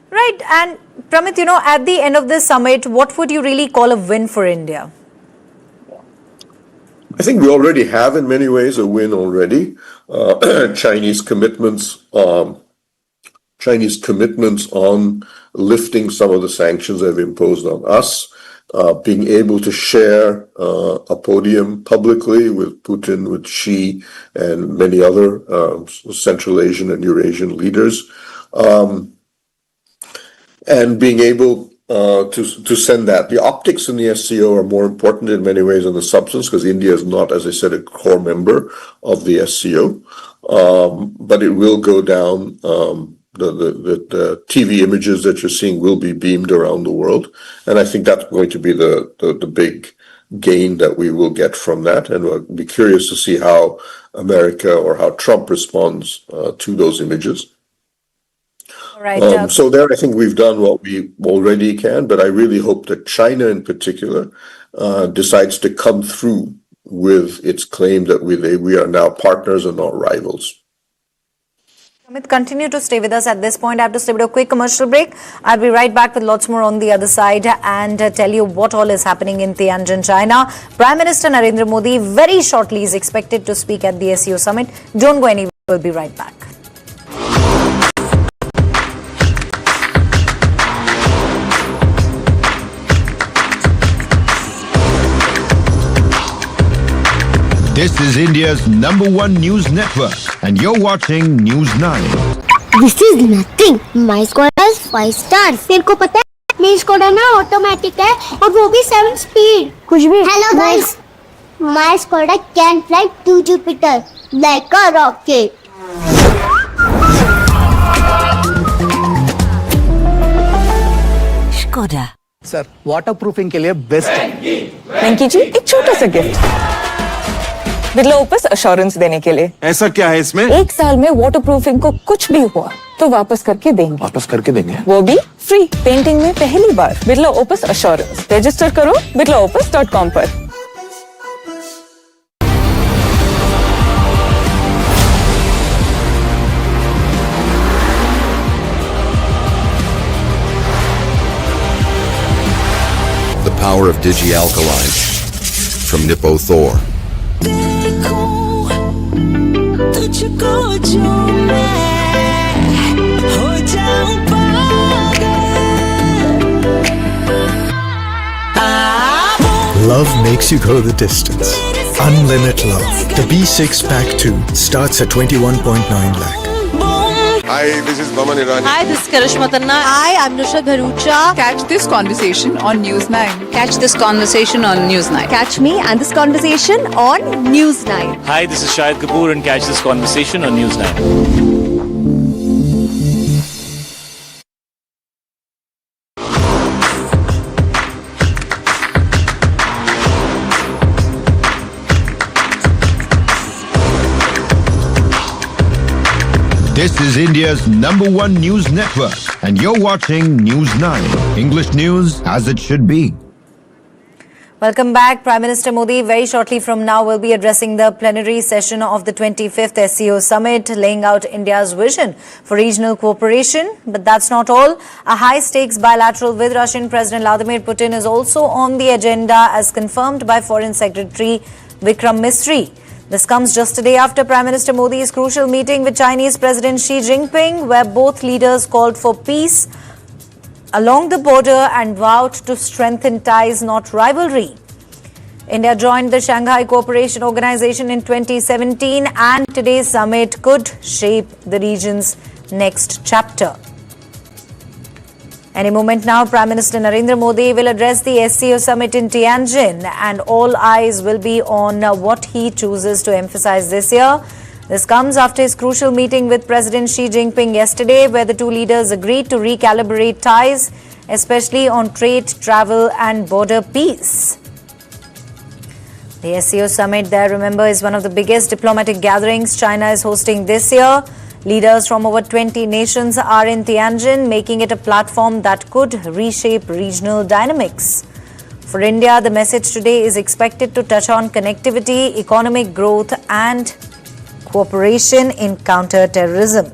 [SPEAKER 5] Right. And Pramit, at the end of this summit, what would you really call a win for India?
[SPEAKER 7] I think we already have, in many ways, a win already. Chinese commitments on lifting some of the sanctions they've imposed on us, being able to share a podium publicly with Putin, with Xi, and many other Central Asian and Eurasian leaders. And being able to send that. The optics in the SCO are more important in many ways than the substance, because India is not, as I said, a core member of the SCO. But it will go down. The TV images that you're seeing will be beamed around the world. And I think that's going to be the big gain that we will get from that. And we'll be curious to see how America or how Trump responds to those images.
[SPEAKER 5] Right.
[SPEAKER 7] So there, I think we've done what we already can, but I really hope that China in particular decides to come through with its claim that we are now partners and not rivals.
[SPEAKER 5] Amit, continue to stay with us at this point. I have to stay with a quick commercial break. I'll be right back with lots more on the other side and tell you what all is happening in Tianjin, China. Prime Minister Narendra Modi very shortly is expected to speak at the SCO summit. Don't go anywhere. We'll be right back.
[SPEAKER 8] This is India's #1 news network, and you're watching News9.
[SPEAKER 9] This is nothing. My score is 5 stars. तेरे को पता है मेरी score ना automatic है और वो भी 7 स्पीड. कुछ भी. Hello guys. My score can fly to Jupiter like a rocket.
[SPEAKER 10] Skoda.
[SPEAKER 2] Sir waterproofing के लिए बेस्ट है.
[SPEAKER 11] वेंकी जी, एक छोटा सा गिफ्ट बिरला ओपस अश्योरेंस देने के लिए.
[SPEAKER 3] ऐसा क्या है इसमें?
[SPEAKER 11] 1 साल में वाटरप्रूफिंग को कुछ भी हुआ तो वापस करके देंगे.
[SPEAKER 3] वापस करके देंगे?
[SPEAKER 11] वो भी फ्री. पेंटिंग में पहली बार बिरला ओपस अश्योरेंस. रजिस्टर करो birlaopus.com पर.
[SPEAKER 10] The power of Digi-Alkaline from Nippo Thor.
[SPEAKER 12] Love makes you go the distance. Unlimited Love. The B6 Pack 2 starts at 21.9 lakh.
[SPEAKER 7] Hi, this is Maman Irani.
[SPEAKER 11] Hi, this is Karishma Tanna.
[SPEAKER 9] Hi, I'm Nusha Bharucha.
[SPEAKER 11] Catch this conversation on News9.
[SPEAKER 13] Catch this conversation on News9.
[SPEAKER 9] Catch me and this conversation on News9.
[SPEAKER 14] Hi, this is Shahid Kapoor and catch this conversation on News9.
[SPEAKER 8] This is India's #1 news network, and you're watching News9. English news as it should be.
[SPEAKER 5] Welcome back. Prime Minister Modi very shortly from now will be addressing the plenary session of the 25th SCO summit, laying out India's vision for regional cooperation. But that's not all. A high-stakes bilateral with Russian President Vladimir Putin is also on the agenda, as confirmed by Foreign Secretary Vikram Misri. This comes just a day after Prime Minister Modi's crucial meeting with Chinese President Xi Jinping, where both leaders called for peace along the border and vowed to strengthen ties, not rivalry. India joined the Shanghai Cooperation Organisation in 2017, and today's summit could shape the region's next chapter. Any moment now, Prime Minister Narendra Modi will address the SCO summit in Tianjin, and all eyes will be on what he chooses to emphasize this year. This comes after his crucial meeting with President Xi Jinping yesterday, where the two leaders agreed to recalibrate ties, especially on trade, travel and border peace. The SCO summit there, remember, is one of the biggest diplomatic gatherings China is hosting this year. Leaders from over 20 nations are in Tianjin, making it a platform that could reshape regional dynamics. For India, the message today is expected to touch on connectivity, economic growth and cooperation in counter-terrorism.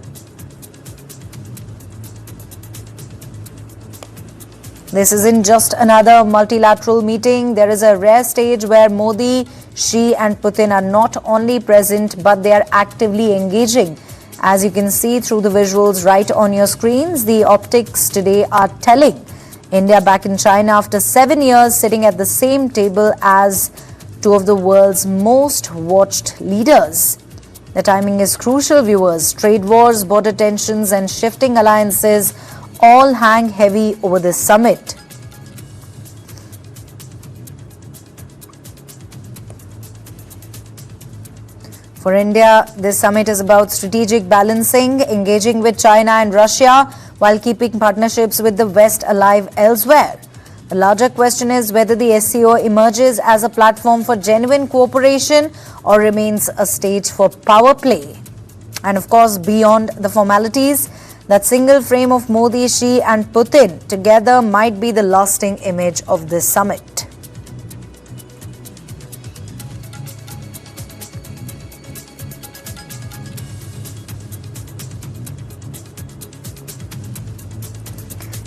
[SPEAKER 5] This isn't just another multilateral meeting. There is a rare stage where Modi, Xi and Putin are not only present, but they are actively engaging. As you can see through the visuals right on your screens, the optics today are telling. India back in China after 7 years, sitting at the same table as two of the world's most watched leaders. The timing is crucial, viewers. Trade wars, border tensions and shifting alliances all hang heavy over this summit. For India, this summit is about strategic balancing, engaging with China and Russia while keeping partnerships with the West alive elsewhere. The larger question is whether the SCO emerges as a platform for genuine cooperation or remains a stage for power play. And of course, beyond the formalities, that single frame of Modi, Xi and Putin together might be the lasting image of this summit.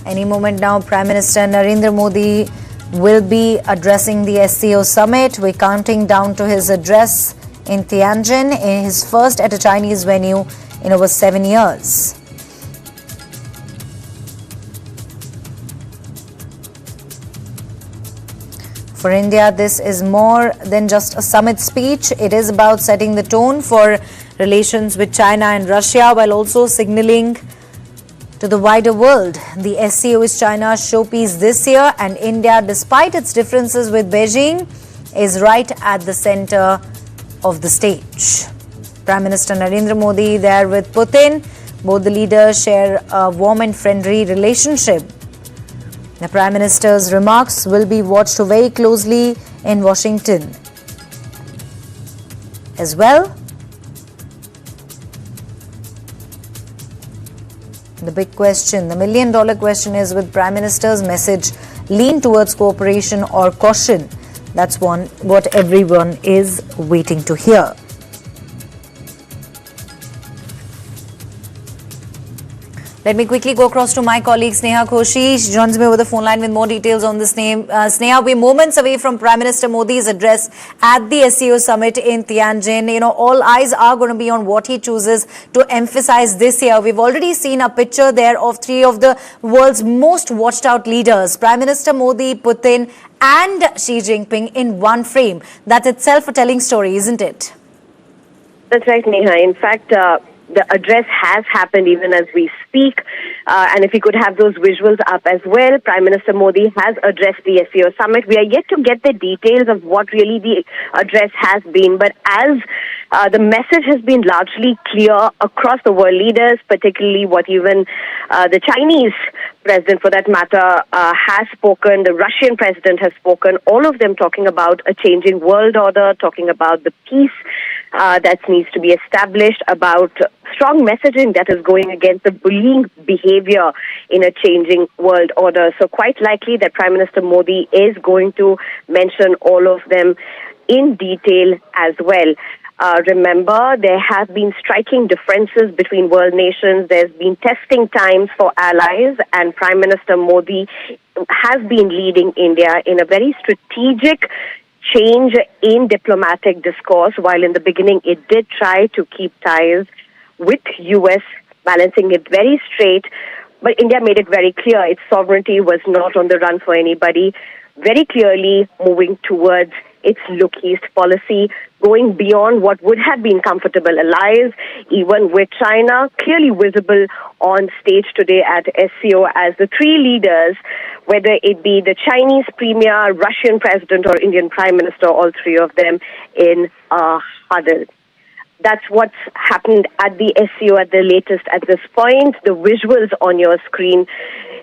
[SPEAKER 5] Any moment now, Prime Minister Narendra Modi will be addressing the SCO summit. We're counting down to his address in Tianjin, his first at a Chinese venue in over 7 years. For India, this is more than just a summit speech. It is about setting the tone for relations with China and Russia, while also signaling to the wider world. The SCO is China's showpiece this year, and India, despite its differences with Beijing, is right at the center of the stage. Prime Minister Narendra Modi there with Putin. Both the leaders share a warm and friendly relationship. The Prime Minister's remarks will be watched very closely in Washington as well. The big question, the million-dollar question is, will Prime Minister's message lean towards cooperation or caution? That's what everyone is waiting to hear. Let me quickly go across to my colleague Sneha Khoshi. She joins me over the phone line with more details on this name. Sneha, we're moments away from Prime Minister Modi's address at the SCO summit in Tianjin. You know, all eyes are going to be on what he chooses to emphasize this year. We've already seen a picture there of three of the world's most watched out leaders, Prime Minister Modi, Putin and Xi Jinping in one frame. That's itself a telling story, isn't it?
[SPEAKER 15] That's right, Neha. In fact, the address has happened even as we speak. And if we could have those visuals up as well, Prime Minister Modi has addressed the SCO summit. We are yet to get the details of what really the address has been. But as the message has been largely clear across the world leaders, particularly what even the Chinese president, for that matter, has spoken, the Russian president has spoken, all of them talking about a changing world order, talking about the peace that needs to be established, about strong messaging that is going against the bullying behavior in a changing world order. So quite likely that Prime Minister Modi is going to mention all of them in detail as well. Remember, there have been striking differences between world nations. There's been testing times for allies, and Prime Minister Modi has been leading India in a very strategic change in diplomatic discourse, while in the beginning it did try to keep ties with US, balancing it very straight. But India made it very clear its sovereignty was not on the run for anybody, very clearly moving towards its Look East policy, going beyond what would have been comfortable allies, even with China, clearly visible on stage today at SCO as the three leaders, whether it be the Chinese premier, Russian president, or Indian prime minister, all three of them in a huddle. That's what's happened at the SCO at the latest at this point. The visuals on your screen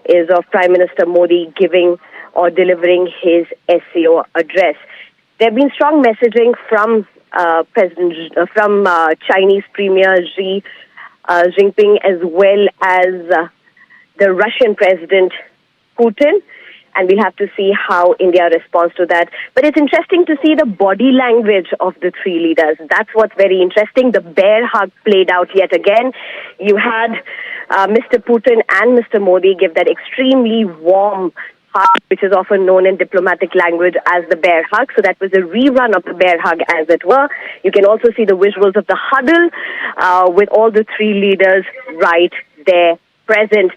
[SPEAKER 15] is of Prime Minister Modi giving or delivering his SCO address. There have been strong messaging from Chinese Premier Xi Jinping, as well as the Russian President Putin, and we'll have to see how India responds to that. But it's interesting to see the body language of the three leaders. That's what's very interesting. The bear hug played out yet again. You had Mr. Putin and Mr. Modi give that extremely warm hug, which is often known in diplomatic language as the bear hug. So that was a rerun of the bear hug, as it were. You can also see the visuals of the huddle with all the three leaders right there present.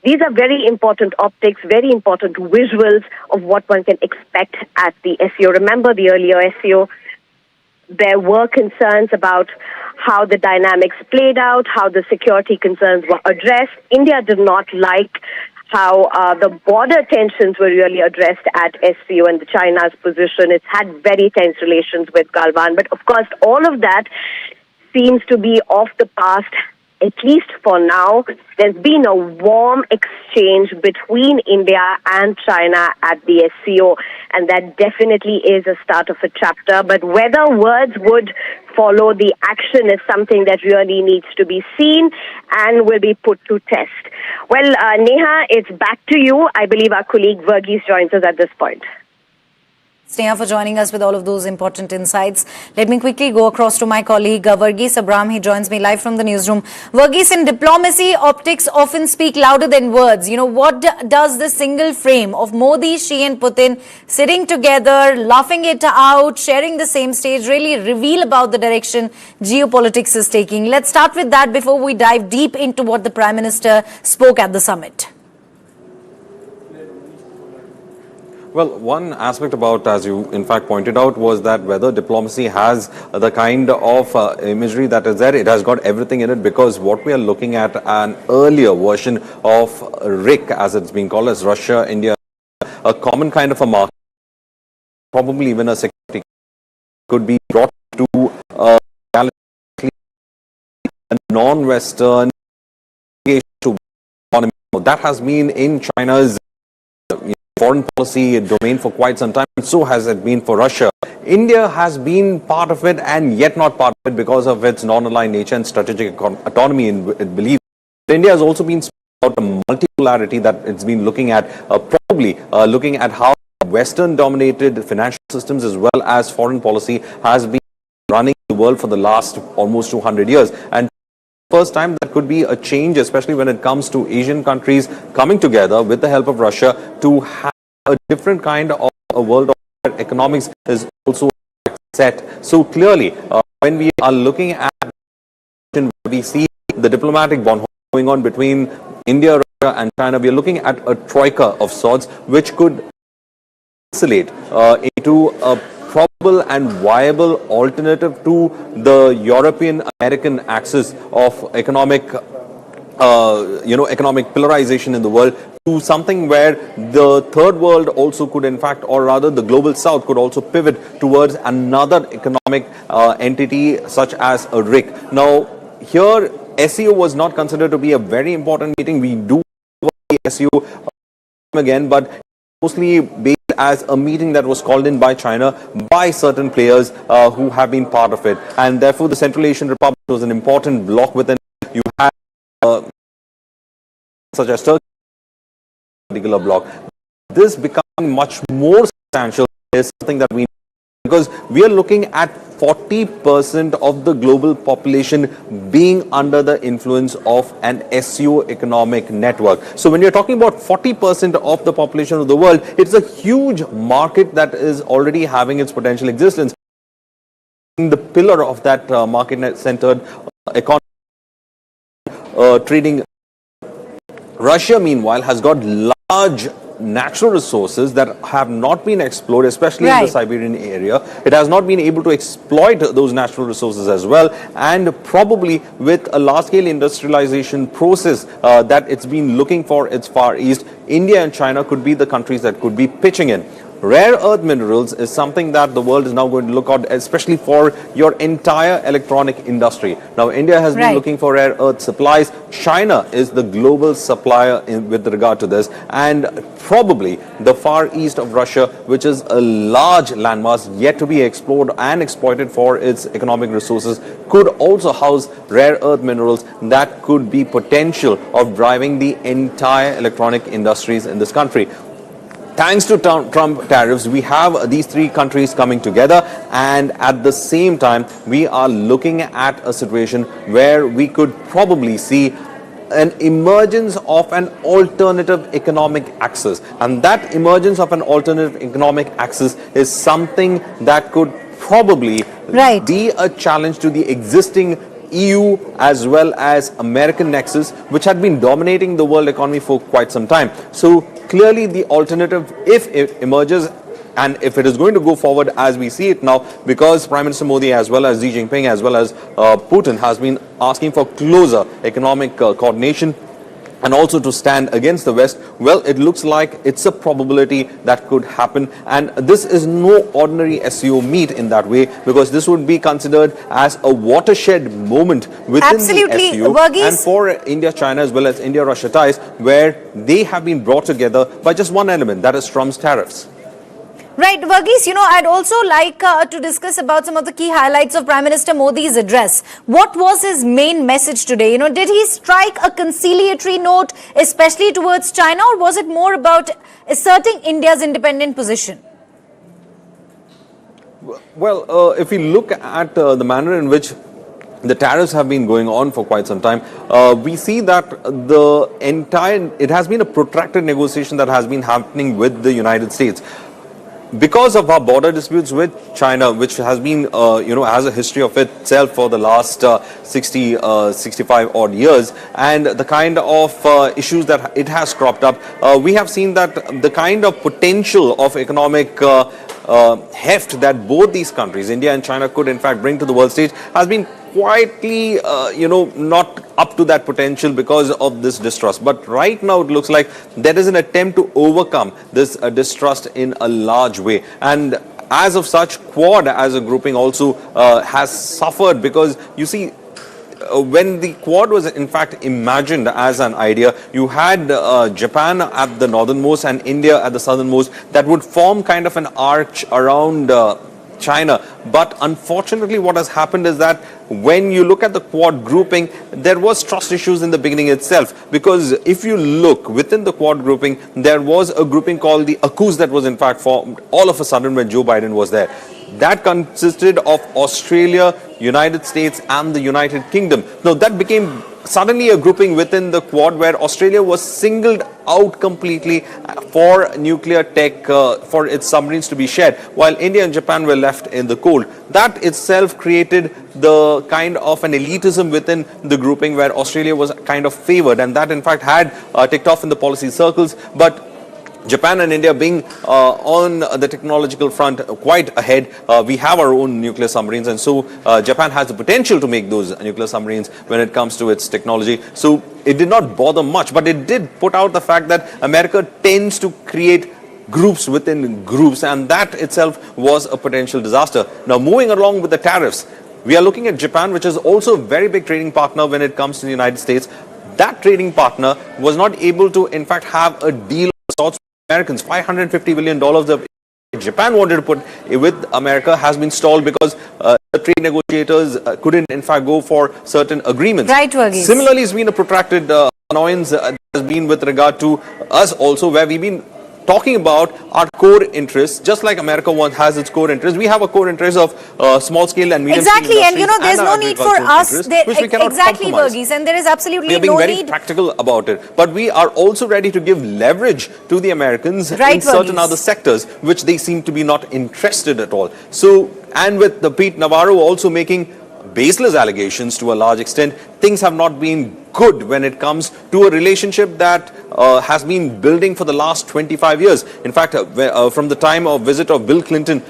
[SPEAKER 15] These are very important optics, very important visuals of what one can expect at the SCO. Remember the earlier SCO, there were concerns about how the dynamics played out, how the security concerns were addressed. India did not like how the border tensions were really addressed at SCO and China's position. It's had very tense relations with Galwan. But of course, all of that seems to be off the past. At least for now, there's been a warm exchange between India and China at the SCO, and that definitely is a start of a chapter. But whether words would follow the action is something that really needs to be seen and will be put to test. Well, Neha, it's back to you. I believe our colleague Verghese joins us at this point.
[SPEAKER 5] Sneha for joining us with all of those important insights. Let me quickly go across to my colleague Verghese Abram. He joins me live from the newsroom. Verghese, in diplomacy, optics often speak louder than words. You know, what does the single frame of Modi, Xi and Putin sitting together, laughing it out, sharing the same stage really reveal about the direction geopolitics is taking? Let's start with that before we dive deep into what the Prime Minister spoke at the summit.
[SPEAKER 16] Well, one aspect about, as you in fact pointed out, was that whether diplomacy has the kind of imagery that is there, it has got everything in it, because what we are looking at, an earlier version of RIC, as it's been called, as Russia, India, a common kind of a market, probably even a security, could be brought to a non-Western to economy. That has been in China's foreign policy domain for quite some time, and so has it been for Russia. India has been part of it and yet not part of it because of its non-aligned nature and strategic autonomy, it believes. India has also been about the multipolarity that it's been looking at, probably looking at how Western-dominated financial systems as well as foreign policy has been running the world for the last almost 200 years. And first time that could be a change, especially when it comes to Asian countries coming together with the help of Russia to have a different kind of a world where economics is also set. So clearly, when we are looking at, we see the diplomatic bond going on between India, Russia and China, we are looking at a troika of sorts, which could isolate into a probable and viable alternative to the European-American axis of economic, economic polarization in the world, to something where the third world also could, in fact, or rather the global south could also pivot towards another economic entity such as a RIC. Now, here SCO was not considered to be a very important meeting. We do the SCO again, but mostly based as a meeting that was called in by China by certain players who have been part of it, and therefore the Central Asian Republic was an important bloc within. You had such as Turkey, particular bloc. This becoming much more substantial is something that we, because we are looking at 40% of the global population being under the influence of an SCO economic network. So when you're talking about 40% of the population of the world, it's a huge market that is already having its potential existence. The pillar of that market-centered economy, trading. Russia, meanwhile, has got large natural resources that have not been explored, especially in the Siberian area. It has not been able to exploit those natural resources as well, and probably with a large-scale industrialization process that it's been looking for its Far East, India and China could be the countries that could be pitching in. Rare earth minerals is something that the world is now going to look at, especially for your entire electronic industry. Now, India has been looking for rare earth supplies. China is the global supplier with regard to this, and probably the Far East of Russia, which is a large landmass yet to be explored and exploited for its economic resources, could also house rare earth minerals that could be potential of driving the entire electronic industries in this country. Thanks to Trump tariffs, we have these three countries coming together, and at the same time, we are looking at a situation where we could probably see an emergence of an alternative economic axis. And that emergence of an alternative economic axis is something that could probably be a challenge to the existing EU as well as American nexus, which had been dominating the world economy for quite some time. So clearly the alternative, if it emerges, and if it is going to go forward as we see it now, because Prime Minister Modi as well as Xi Jinping as well as Putin has been asking for closer economic coordination and also to stand against the West, well, it looks like it's a probability that could happen. And this is no ordinary SCO meet in that way, because this would be considered as a watershed moment within the SCO and for India-China as well as India-Russia ties, where they have been brought together by just one element, that is Trump's tariffs.
[SPEAKER 5] Right, Verghese, I'd also like to discuss about some of the key highlights of Prime Minister Modi's address. What was his main message today? Did he strike a conciliatory note, especially towards China, or was it more about asserting India's independent position? Well,
[SPEAKER 16] if we look at the manner in which the tariffs have been going on for quite some time, we see that it has been a protracted negotiation that has been happening with the United States. Because of our border disputes with China, which has been, has a history of itself for the last 65 odd years, and the kind of issues that it has cropped up, we have seen that the kind of potential of economic heft that both these countries, India and China, could in fact bring to the world stage has been quietly, not up to that potential because of this distrust. But right now it looks like there is an attempt to overcome this distrust in a large way. And as of such, Quad as a grouping also has suffered, because you see, when the Quad was in fact imagined as an idea, you had Japan at the northernmost and India at the southernmost that would form kind of an arch around China. But unfortunately what has happened is that when you look at the Quad grouping, there was trust issues in the beginning itself, because if you look within the Quad grouping, there was a grouping called the AUKUS that was in fact formed all of a sudden when Joe Biden was there. that consisted of Australia, United States and the United Kingdom. Now that became suddenly a grouping within the Quad where Australia was singled out completely for nuclear tech, for its submarines to be shared, while India and Japan were left in the cold. That itself created the kind of an elitism within the grouping where Australia was kind of favored, and that in fact had ticked off in the policy circles. But Japan and India being on the technological front quite ahead, we have our own nuclear submarines, and so Japan has the potential to make those nuclear submarines when it comes to its technology. So it did not bother much, but it did put out the fact that America tends to create groups within groups, and that itself was a potential disaster. Now moving along with the tariffs, we are looking at Japan, which is also a very big trading partner when it comes to the United States. That trading partner was not able to in fact have a deal of sorts with Americans. $550 billion of Japan wanted to put with America has been stalled because the trade negotiators couldn't in fact go for certain agreements.
[SPEAKER 5] Right, Varghese.
[SPEAKER 16] Similarly, it's been a protracted annoyance has been with regard to us also, where we've been talking about our core interests. Just like America has its core interests, we have a core interest of small scale and medium
[SPEAKER 5] exactly,
[SPEAKER 16] scale
[SPEAKER 5] and you know, there's no need for us there,
[SPEAKER 16] which we cannot
[SPEAKER 5] exactly,
[SPEAKER 16] compromise.
[SPEAKER 5] Varghese, and there is absolutely
[SPEAKER 16] we are being
[SPEAKER 5] no
[SPEAKER 16] very
[SPEAKER 5] need
[SPEAKER 16] practical about it, but we are also ready to give leverage to the Americans
[SPEAKER 5] right,
[SPEAKER 16] in certain
[SPEAKER 5] Varghese.
[SPEAKER 16] other sectors which they seem to be not interested at all. So, and with the Pete Navarro also making baseless allegations to a large extent, things have not been good when it comes to a relationship that has been building for the last 25 years. In fact, from the time of visit of Bill Clinton,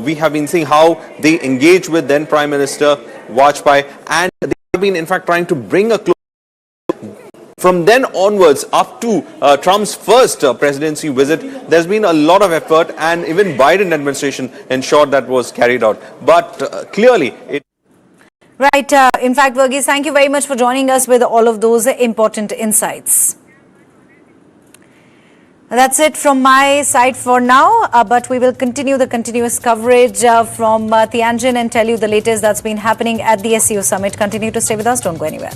[SPEAKER 16] we have been seeing how they engage with then Prime Minister Vajpayee, and they have been in fact trying to bring a close. From then onwards, up to Trump's first presidency visit, there's been a lot of effort, and even Biden administration ensured that was carried out. But clearly, it.
[SPEAKER 5] Right. In fact, Varghese, thank you very much for joining us with all of those important insights. That's it from my side for now, but we will continue the continuous coverage from Tianjin and tell you the latest that's been happening at the SCO summit. Continue to stay with us. Don't go anywhere.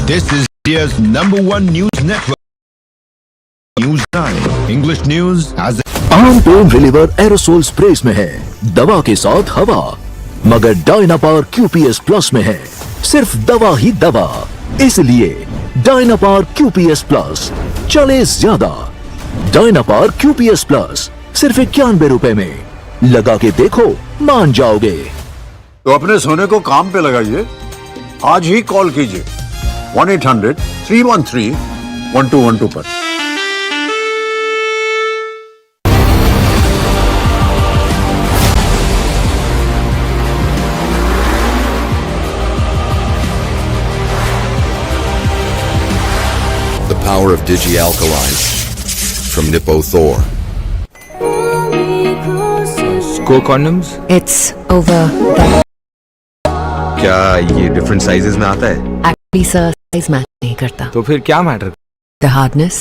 [SPEAKER 8] This is India's #1 news network. News9 English news as
[SPEAKER 12] आम pain reliever aerosol स्प्रेस में है, दवा के साथ हवा, मगर Dynapar QPS plus में है सिर्फ दवा ही दवा। इसलिए डायनापार QPS प्लस चले ज्यादा। डायनापार QPS प्लस सिर्फ 91 रुपए में, लगा के देखो मान जाओगे।
[SPEAKER 3] तो अपने सोने को काम पे लगाइए, आज ही कॉल कीजिए 1-800-313-1212 पर।
[SPEAKER 10] The power of Digi-Alkaline from Nippo Thor.
[SPEAKER 14] SCO condoms?
[SPEAKER 11] It's over there.
[SPEAKER 10] क्या ये different sizes में आता है?
[SPEAKER 11] Actually, sir, size matter नहीं करता.
[SPEAKER 14] तो फिर क्या matter?
[SPEAKER 11] The hardness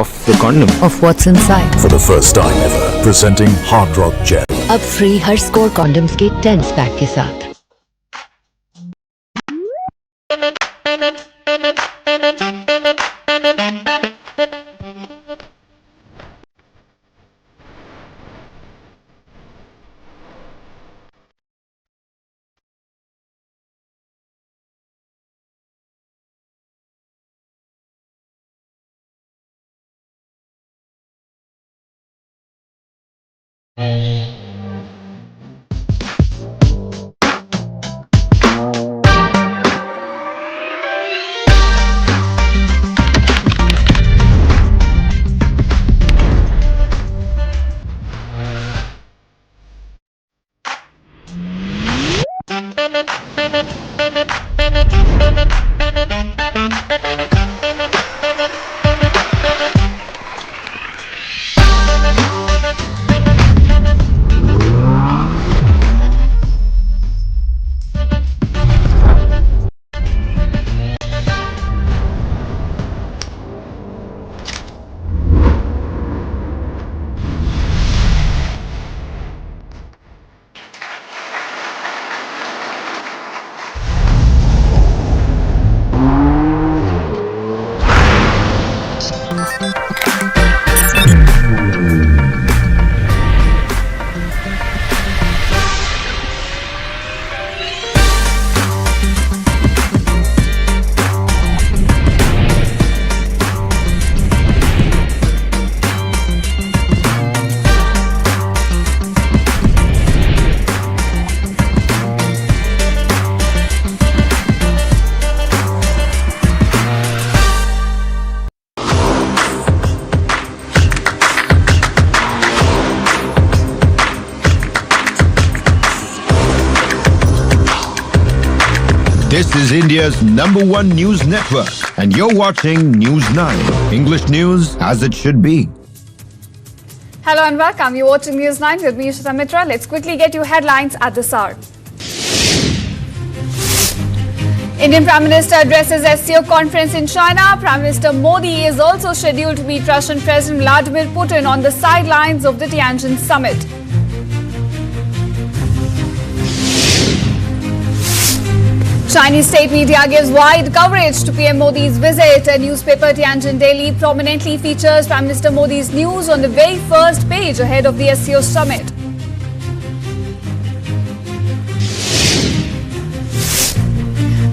[SPEAKER 14] Of the condom.
[SPEAKER 11] of what's inside.
[SPEAKER 12] For the first time ever, presenting Hard Rock Gel.
[SPEAKER 11] अब free हर SCO condoms के 10 पैक के साथ.
[SPEAKER 8] This is India's #1 news network, and you're watching News 9. English news as it should be.
[SPEAKER 17] Hello and welcome. You're watching News 9 with me, Samitra. Let's quickly get you headlines at this hour. Indian Prime Minister addresses SCO conference in China. Prime Minister Modi is also scheduled to meet Russian President Vladimir Putin on the sidelines of the Tianjin summit. Chinese state media gives wide coverage to PM Modi's visit. A newspaper, Tianjin Daily, prominently features Prime Minister Modi's news on the very first page ahead of the SCO summit.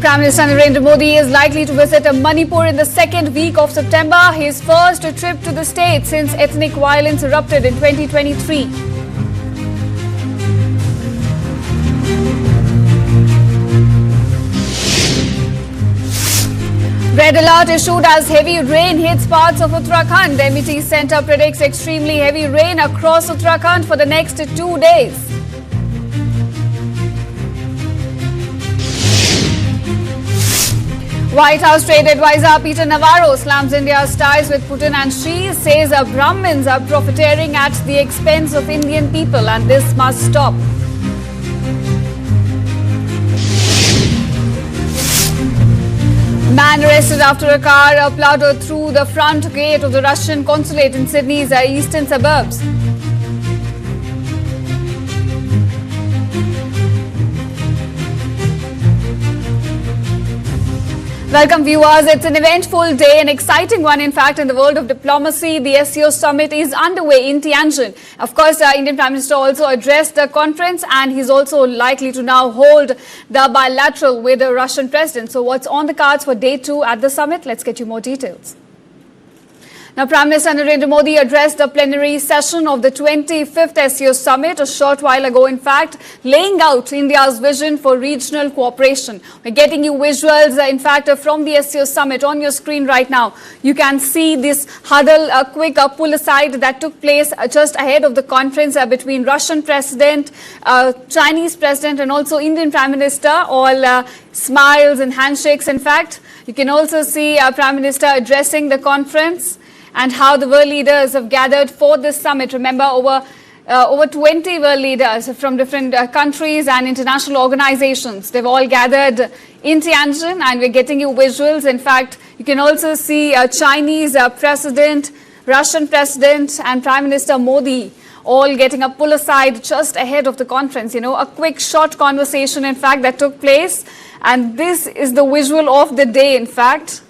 [SPEAKER 17] Prime Minister Narendra Modi is likely to visit Manipur in the second week of September, his first trip to the state since ethnic violence erupted in 2023. Red alert issued as heavy rain hits parts of Uttarakhand. The MET Centre predicts extremely heavy rain across Uttarakhand for the next 2 days. White House Trade Advisor Peter Navarro slams India's ties with Putin and Xi, says Brahmins are profiteering at the expense of Indian people and this must stop. Man arrested after a car plowed through the front gate of the Russian consulate in Sydney's eastern suburbs. Welcome viewers, it's an eventful day, an exciting one in fact in the world of diplomacy. The SCO summit is underway in Tianjin. Of course, Indian Prime Minister also addressed the conference and he's also likely to now hold the bilateral with the Russian president. So what's on the cards for day 2 at the summit? Let's get you more details. Now, Prime Minister Narendra Modi addressed the plenary session of the 25th SCO summit a short while ago, in fact, laying out India's vision for regional cooperation. We're getting you visuals, in fact, from the SCO summit on your screen right now. You can see this huddle, a quick pull aside that took place just ahead of the conference between Russian President, Chinese President and also Indian Prime Minister, all smiles and handshakes, in fact. You can also see Prime Minister addressing the conference and how the world leaders have gathered for this summit. Remember, over 20 world leaders from different countries and international organizations. They've all gathered in Tianjin and we're getting you visuals. In fact, you can also see Chinese President, Russian President and Prime Minister Modi all getting a pull aside just ahead of the conference. You know, a quick short conversation, in fact, that took place. And this is the visual of the day, in fact.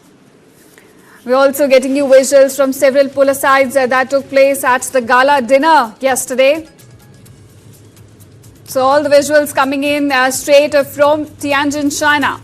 [SPEAKER 17] We're also getting you visuals from several pull-asides that took place at the gala dinner yesterday. So all the visuals coming in straight from Tianjin, China.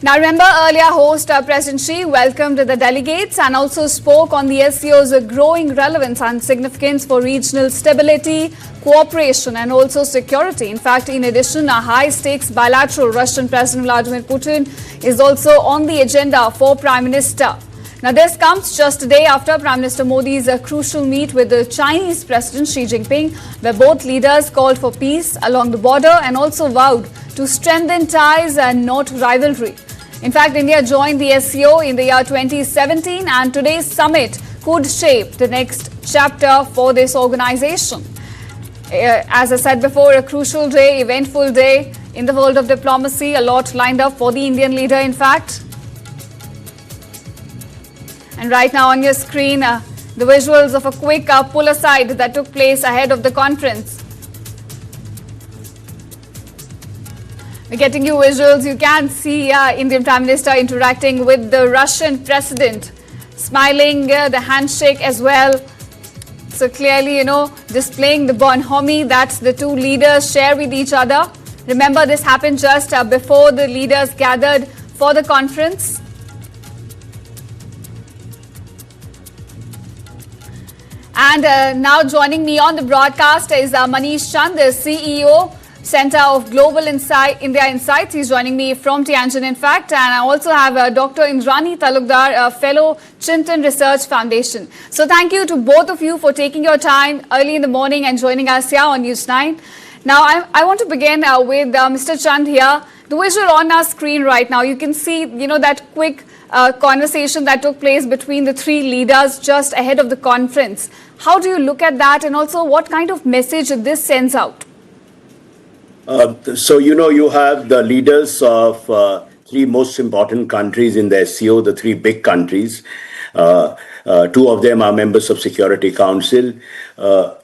[SPEAKER 17] Now remember, earlier host President Xi welcomed the delegates and also spoke on the SCO's growing relevance and significance for regional stability, cooperation and also security. In fact, in addition, a high-stakes bilateral Russian President Vladimir Putin is also on the agenda for Prime Minister. Now this comes just a day after Prime Minister Modi's crucial meet with the Chinese President Xi Jinping, where both leaders called for peace along the border and also vowed to strengthen ties and not rivalry. In fact, India joined the SCO in the year 2017 and today's summit could shape the next chapter for this organization. As I said before, a crucial day, eventful day in the world of diplomacy, a lot lined up for the Indian leader, in fact. And right now on your screen, the visuals of a quick pull aside that took place ahead of the conference. We're getting you visuals. You can see Indian Prime Minister interacting with the Russian President, smiling, the handshake as well. So clearly, you know, displaying the bonhomie that the two leaders share with each other. Remember, this happened just before the leaders gathered for the conference. And now joining me on the broadcast is Manish Chand, the CEO, Center of Global India Insights. He's joining me from Tianjin, in fact. And I also have Dr. Indrani Talukdar, a fellow Chintan Research Foundation. So thank you to both of you for taking your time early in the morning and joining us here on News 9. Now, I want to begin with Mr. Chand here. The The visual on our screen right now, you can see, that quick conversation that took place between the three leaders just ahead of the conference. How do you look at that, and also what kind of message this sends out?
[SPEAKER 18] So, you have the leaders of three most important countries in the SCO, the three big countries. Two of them are members of Security Council,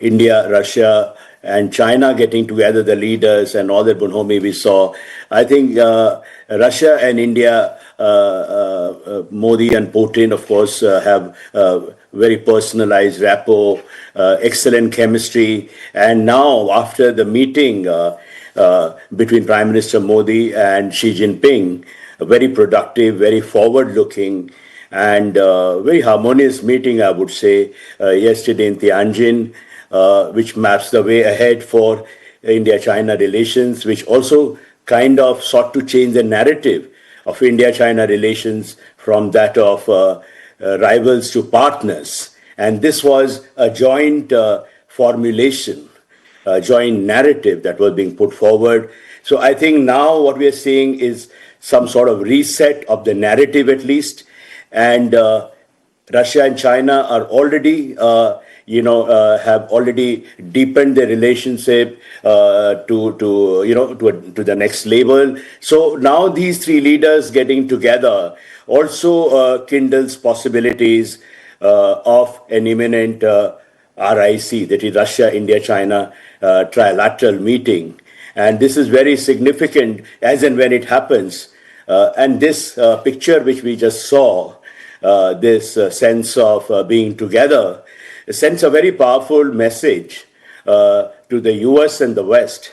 [SPEAKER 18] India, Russia, and China getting together, the leaders, and all that bonhomie we saw. I think Russia and India, Modi and Putin, of course, have very personalized rapport, excellent chemistry. And now, after the meeting between Prime Minister Modi and Xi Jinping, a very productive, very forward-looking, and very harmonious meeting, I would say, yesterday in Tianjin, which maps the way ahead for India-China relations, which also kind of sought to change the narrative of India-China relations from that of rivals to partners. And this was a joint formulation, a joint narrative that was being put forward. So I think now what we are seeing is some sort of reset of the narrative, at least. And Russia and China are already, have already deepened their relationship to the next level. So now these three leaders getting together also kindles possibilities of an imminent RIC, that is Russia, India, China trilateral meeting. And this is very significant as and when it happens. And this picture which we just saw, this sense of being together, sends a very powerful message to the US and the West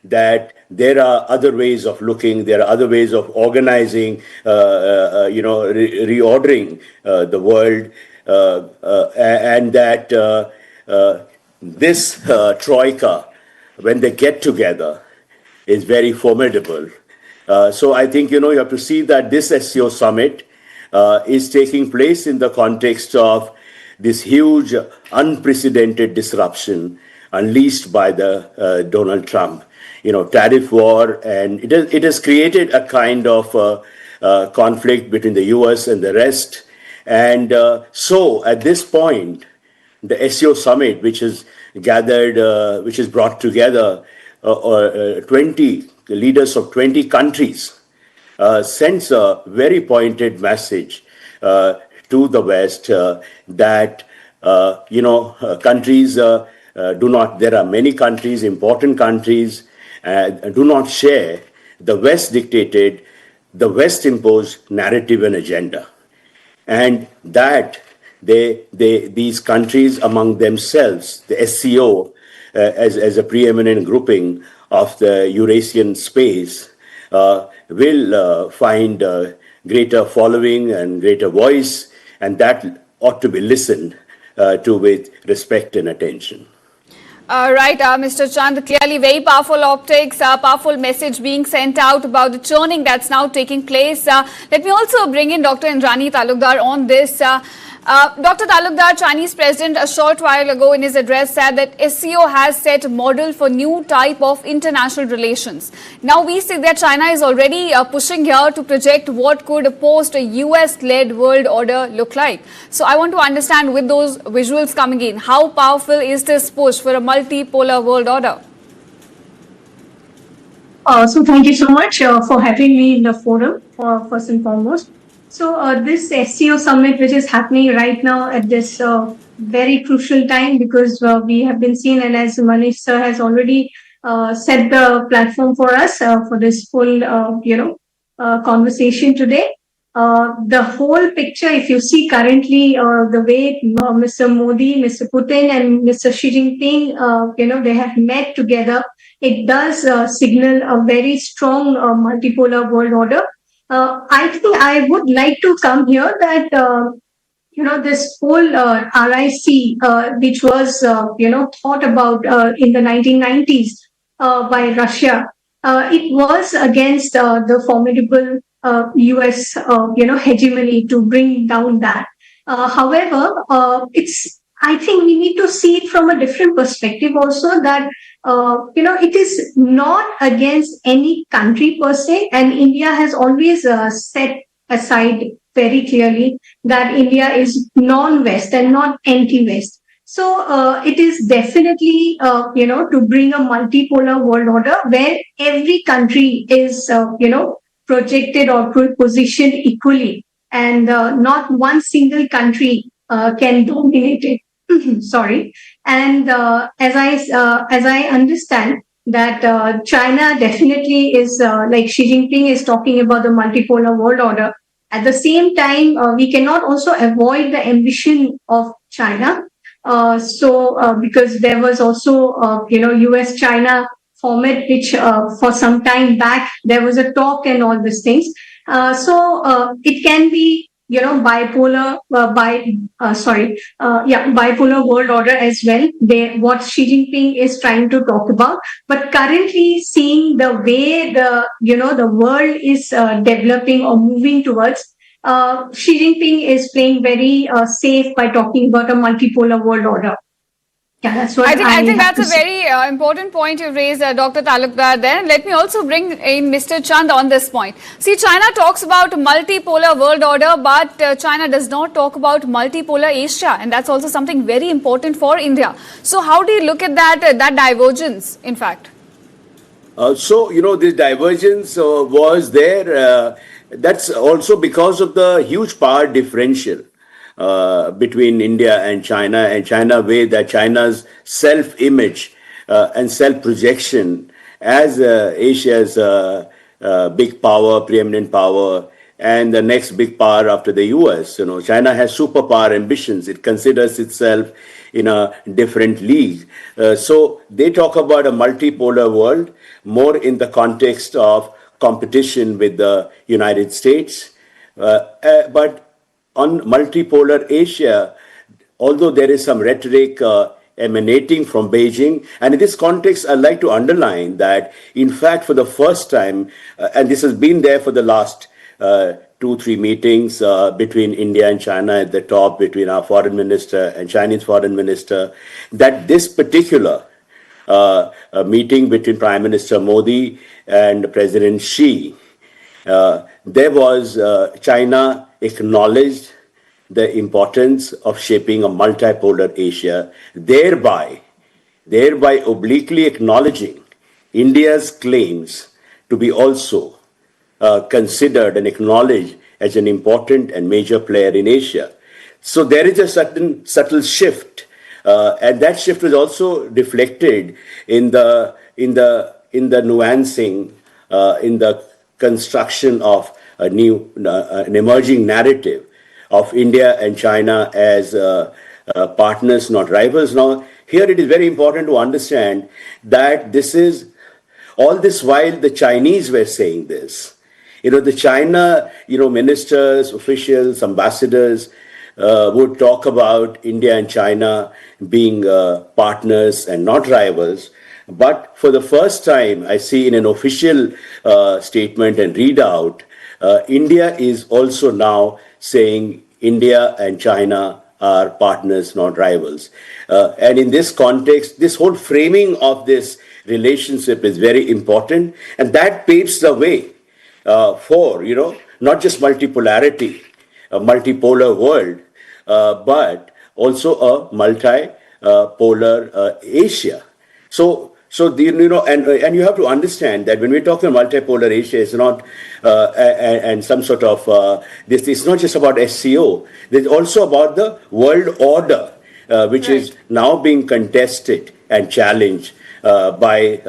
[SPEAKER 18] that there are other ways of looking, there are other ways of organizing, reordering the world, and that this troika, when they get together, is very formidable. So I think, you have to see that this SCO summit is taking place in the context of this huge, unprecedented disruption unleashed by the Donald Trump, tariff war, and it has created a kind of conflict between the US and the rest. And so at this point, the SCO summit, which is gathered, which is brought together 20 leaders of 20 countries, sends a very pointed message to the West that, countries there are many countries, important countries, do not share the West-dictated, the West-imposed narrative and agenda. And that these countries among themselves, the SCO, as a preeminent grouping of the Eurasian space, will find greater following and greater voice, and that ought to be listened to with respect and attention.
[SPEAKER 17] Right, Mr. Chand, clearly very powerful optics, powerful message being sent out about the churning that's now taking place. Let me also bring in Dr. Indrani Talukdar on this. Dr. Talukdar, Chinese president a short while ago in his address said that SCO has set a model for new type of international relations. Now we see that China is already pushing here to project what could a post-US-led world order look like. So I want to understand, with those visuals coming in, how powerful is this push for a multipolar world order?
[SPEAKER 19] So thank you so much for having me in the forum, first and foremost. So this SCO summit, which is happening right now at this very crucial time, because we have been seen, and as Manish sir has already set the platform for us for this full, conversation today. The whole picture, if you see currently the way Mr. Modi, Mr. Putin, and Mr. Xi Jinping, they have met together, it does signal a very strong multipolar world order. I think I would like to come here that, this whole RIC, which was, thought about in the 1990s by Russia, it was against the formidable US, hegemony to bring down that. However, it's I think we need to see it from a different perspective also, that it is not against any country per se, and India has always set aside very clearly that India is non-West and not anti-West. So it is definitely, to bring a multipolar world order where every country is, projected or positioned equally, and not one single country can dominate it. Sorry. And as I understand that China definitely is, like Xi Jinping is talking about the multipolar world order. At the same time, we cannot also avoid the ambition of China. Because there was also, US-China format, which for some time back, there was a talk and all these things. It can be, bipolar, bipolar world order as well. What Xi Jinping is trying to talk about. But currently, seeing the way the world is developing or moving towards, Xi Jinping is playing very safe by talking about a multipolar world order. Yeah, that's what
[SPEAKER 17] I think that's a very important point you raised, Dr. Talukdar there. Let me also bring in Mr. Chand on this point. See, China talks about multipolar world order, but China does not talk about multipolar Asia, and that's also something very important for India. So how do you look at that divergence, in fact?
[SPEAKER 18] This divergence was there. That's also because of the huge power differential between India and China way that China's self-image and self-projection as Asia's big power, preeminent power, and the next big power after the US. China has superpower ambitions. It considers itself in a different league. So they talk about a multipolar world more in the context of competition with the United States. But on multipolar Asia, although there is some rhetoric emanating from Beijing, and in this context, I'd like to underline that, in fact, for the first time, and this has been there for the last 2-3 meetings between India and China at the top, between our foreign minister and Chinese foreign minister, that this particular meeting between Prime Minister Modi and President Xi, there was China acknowledged the importance of shaping a multipolar Asia, thereby obliquely acknowledging India's claims to be also considered and acknowledged as an important and major player in Asia. So there is a certain subtle shift, and that shift was also reflected in the nuancing, in the construction of an emerging narrative of India and China as partners, not rivals. Now, here it is very important to understand that this is all this while the Chinese were saying this. The China, ministers, officials, ambassadors would talk about India and China being partners and not rivals. But for the first time, I see in an official statement and readout, India is also now saying India and China are partners, not rivals. And in this context, this whole framing of this relationship is very important. And that paves the way for, not just multipolarity, a multipolar world, but also a multipolar Asia. So and you have to understand that when we're talking multipolar Asia, it's not and some sort of this is not just about SCO. There's also about the world order, which is now being contested and challenged by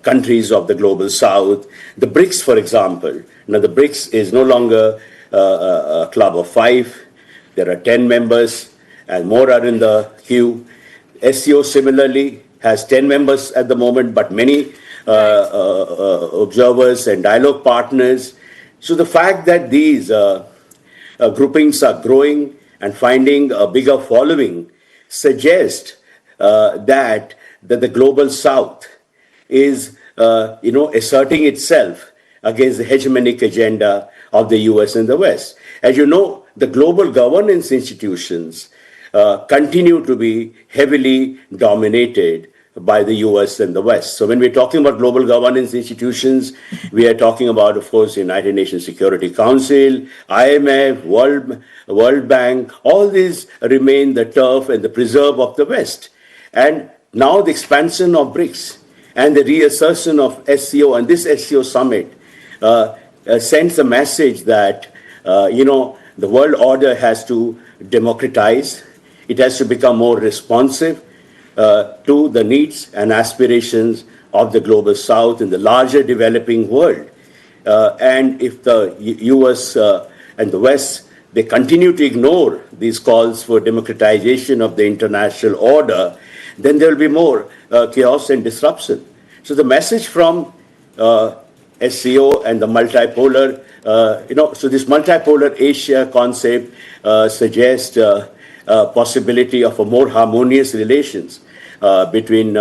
[SPEAKER 18] countries of the global South. The BRICS, for example. Now the BRICS is no longer a club of 5. There are 10 members, and more are in the queue. SCO similarly has 10 members at the moment, but many observers and dialogue partners. So the fact that these groupings are growing and finding a bigger following suggests that the global South is, asserting itself against the hegemonic agenda of the US and the West. As you know, the global governance institutions continue to be heavily dominated by the US and the West. So when we're talking about global governance institutions, we are talking about, of course, United Nations Security Council, IMF, World Bank. All these remain the turf and the preserve of the West. And now the expansion of BRICS and the reassertion of SCO, and this SCO summit sends a message that, the world order has to democratize. It has to become more responsive to the needs and aspirations of the global South and the larger developing world. And if the US and the West, they continue to ignore these calls for democratization of the international order, then there will be more chaos and disruption. So the message from SCO and the multipolar, so this multipolar Asia concept suggests possibility of a more harmonious relations between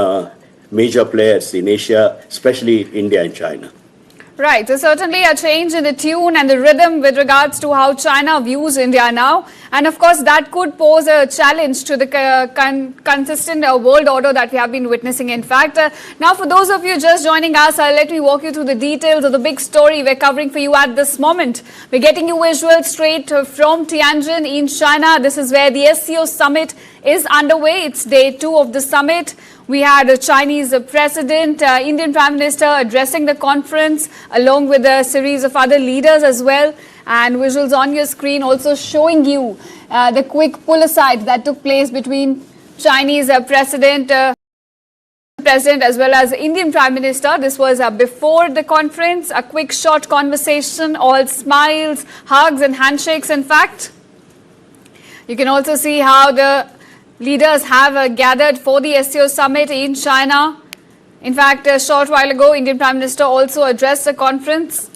[SPEAKER 18] major players in Asia, especially India and China.
[SPEAKER 17] Right, so certainly a change in the tune and the rhythm with regards to how China views India now. And of course, that could pose a challenge to the consistent world order that we have been witnessing. In fact, now for those of you just joining us, let me walk you through the details of the big story we're covering for you at this moment. We're getting you visuals straight from Tianjin in China. This is where the SCO summit is underway. It's day 2 of the summit. We had a Chinese president, Indian Prime Minister addressing the conference along with a series of other leaders as well. And visuals on your screen also showing you the quick pull aside that took place between Chinese president as well as Indian Prime Minister. This was before the conference, a quick short conversation, all smiles, hugs and handshakes. In fact, you can also see how the leaders have gathered for the SCO summit in China. In fact, a short while ago, Indian Prime Minister also addressed the conference.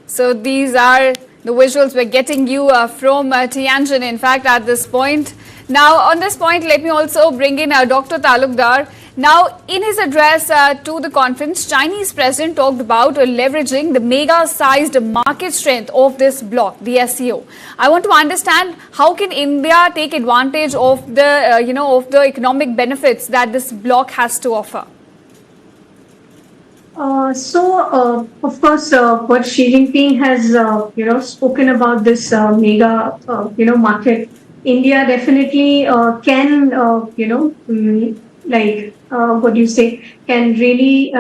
[SPEAKER 17] So these are the visuals we're getting you from Tianjin, in fact, at this point. Now, on this point, let me also bring in Dr. Talukdar. Now, in his address to the conference, Chinese president talked about leveraging the mega-sized market strength of this bloc, the SCO. I want to understand how can India take advantage of the, of the economic benefits that this bloc has to offer.
[SPEAKER 19] Of course, what Xi Jinping has, spoken about this mega, market. India definitely can, can really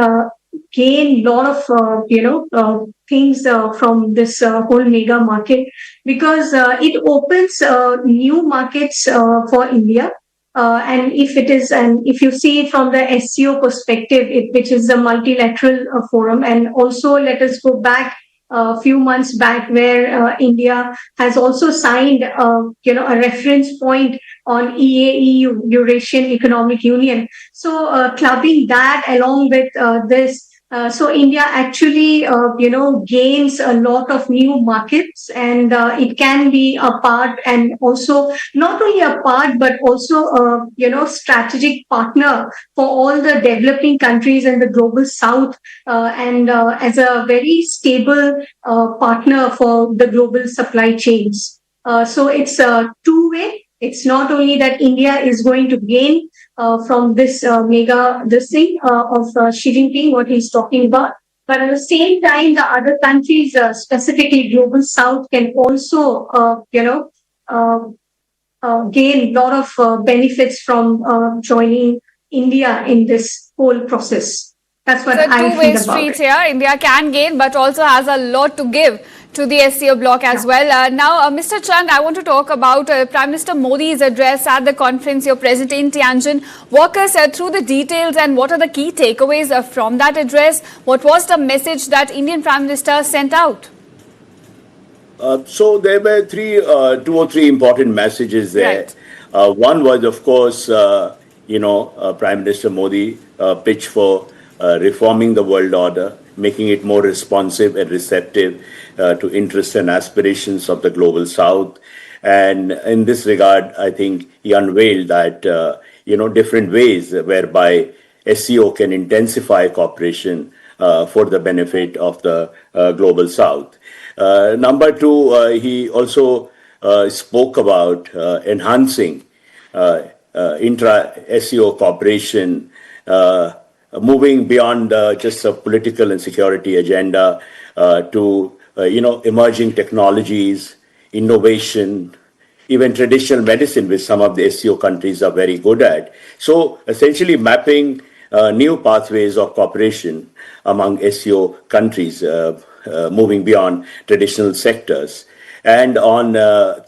[SPEAKER 19] gain a lot of, things from this whole mega market, because it opens new markets for India. And if you see it from the SCO perspective, which is the multilateral forum, and also let us go back a few months back where India has also signed, a reference point on EAEU, Eurasian Economic Union. So clubbing that along with this, so India actually, gains a lot of new markets, and it can be a part, and also not only a part, but also a, strategic partner for all the developing countries in the global South, and as a very stable partner for the global supply chains. So it's a two-way. It's not only that India is going to gain from this of Xi Jinping, what he's talking about, but at the same time, the other countries, specifically global South, can also, gain a lot of benefits from joining India in this whole process. That's what I feel about it.
[SPEAKER 17] It's a two-way street here. India can gain, but also has a lot to give to the SCO bloc as well. Now, Mr. Chand, I want to talk about Prime Minister Modi's address at the conference you're present in Tianjin. Walk us through the details and what are the key takeaways from that address? What was the message that Indian Prime Minister sent out?
[SPEAKER 18] So there were two or three important messages there. Right. One was, of course, Prime Minister Modi pitched for reforming the world order, making it more responsive and receptive to interests and aspirations of the global South. And in this regard, I think he unveiled that, different ways whereby SCO can intensify cooperation for the benefit of the global South. Number two, he also spoke about enhancing intra-SCO cooperation, moving beyond just a political and security agenda to emerging technologies, innovation, even traditional medicine, which some of the SCO countries are very good at. So essentially mapping new pathways of cooperation among SCO countries, moving beyond traditional sectors. And on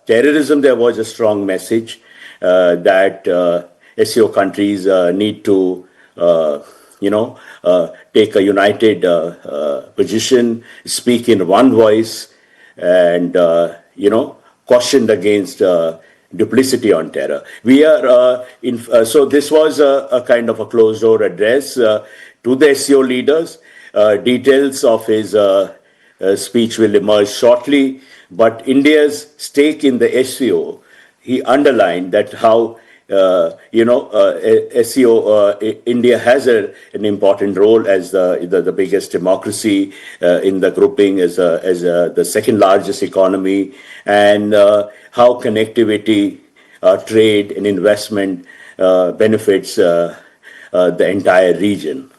[SPEAKER 18] terrorism, there was a strong message that SCO countries need to, take a united position, speak in one voice, and, cautioned against duplicity on terror. We are, so this was a kind of a closed-door address to the SCO leaders. Details of his speech will emerge shortly, but India's stake in the SCO, he underlined that how SCO, India has an important role as the biggest democracy in the grouping, as the second largest economy, and how connectivity, trade, and investment benefits the entire region.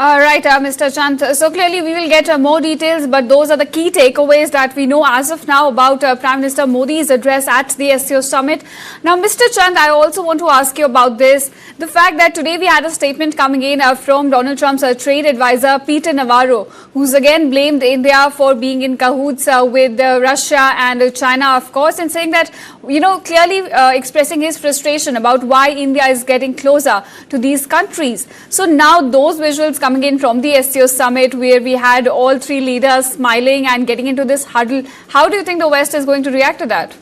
[SPEAKER 17] Right, Mr. Chand. So clearly we will get more details, but those are the key takeaways that we know as of now about Prime Minister Modi's address at the SCO summit. Now, Mr. Chand, I also want to ask you about this. The fact that today we had a statement coming in from Donald Trump's trade advisor, Peter Navarro, who's again blamed India for being in cahoots with Russia and China, of course, and saying that, clearly expressing his frustration about why India is getting closer to these countries. So now those visuals coming in from the SCO summit, where we had all three leaders smiling and getting into this huddle, how do you think the West is going to react to that?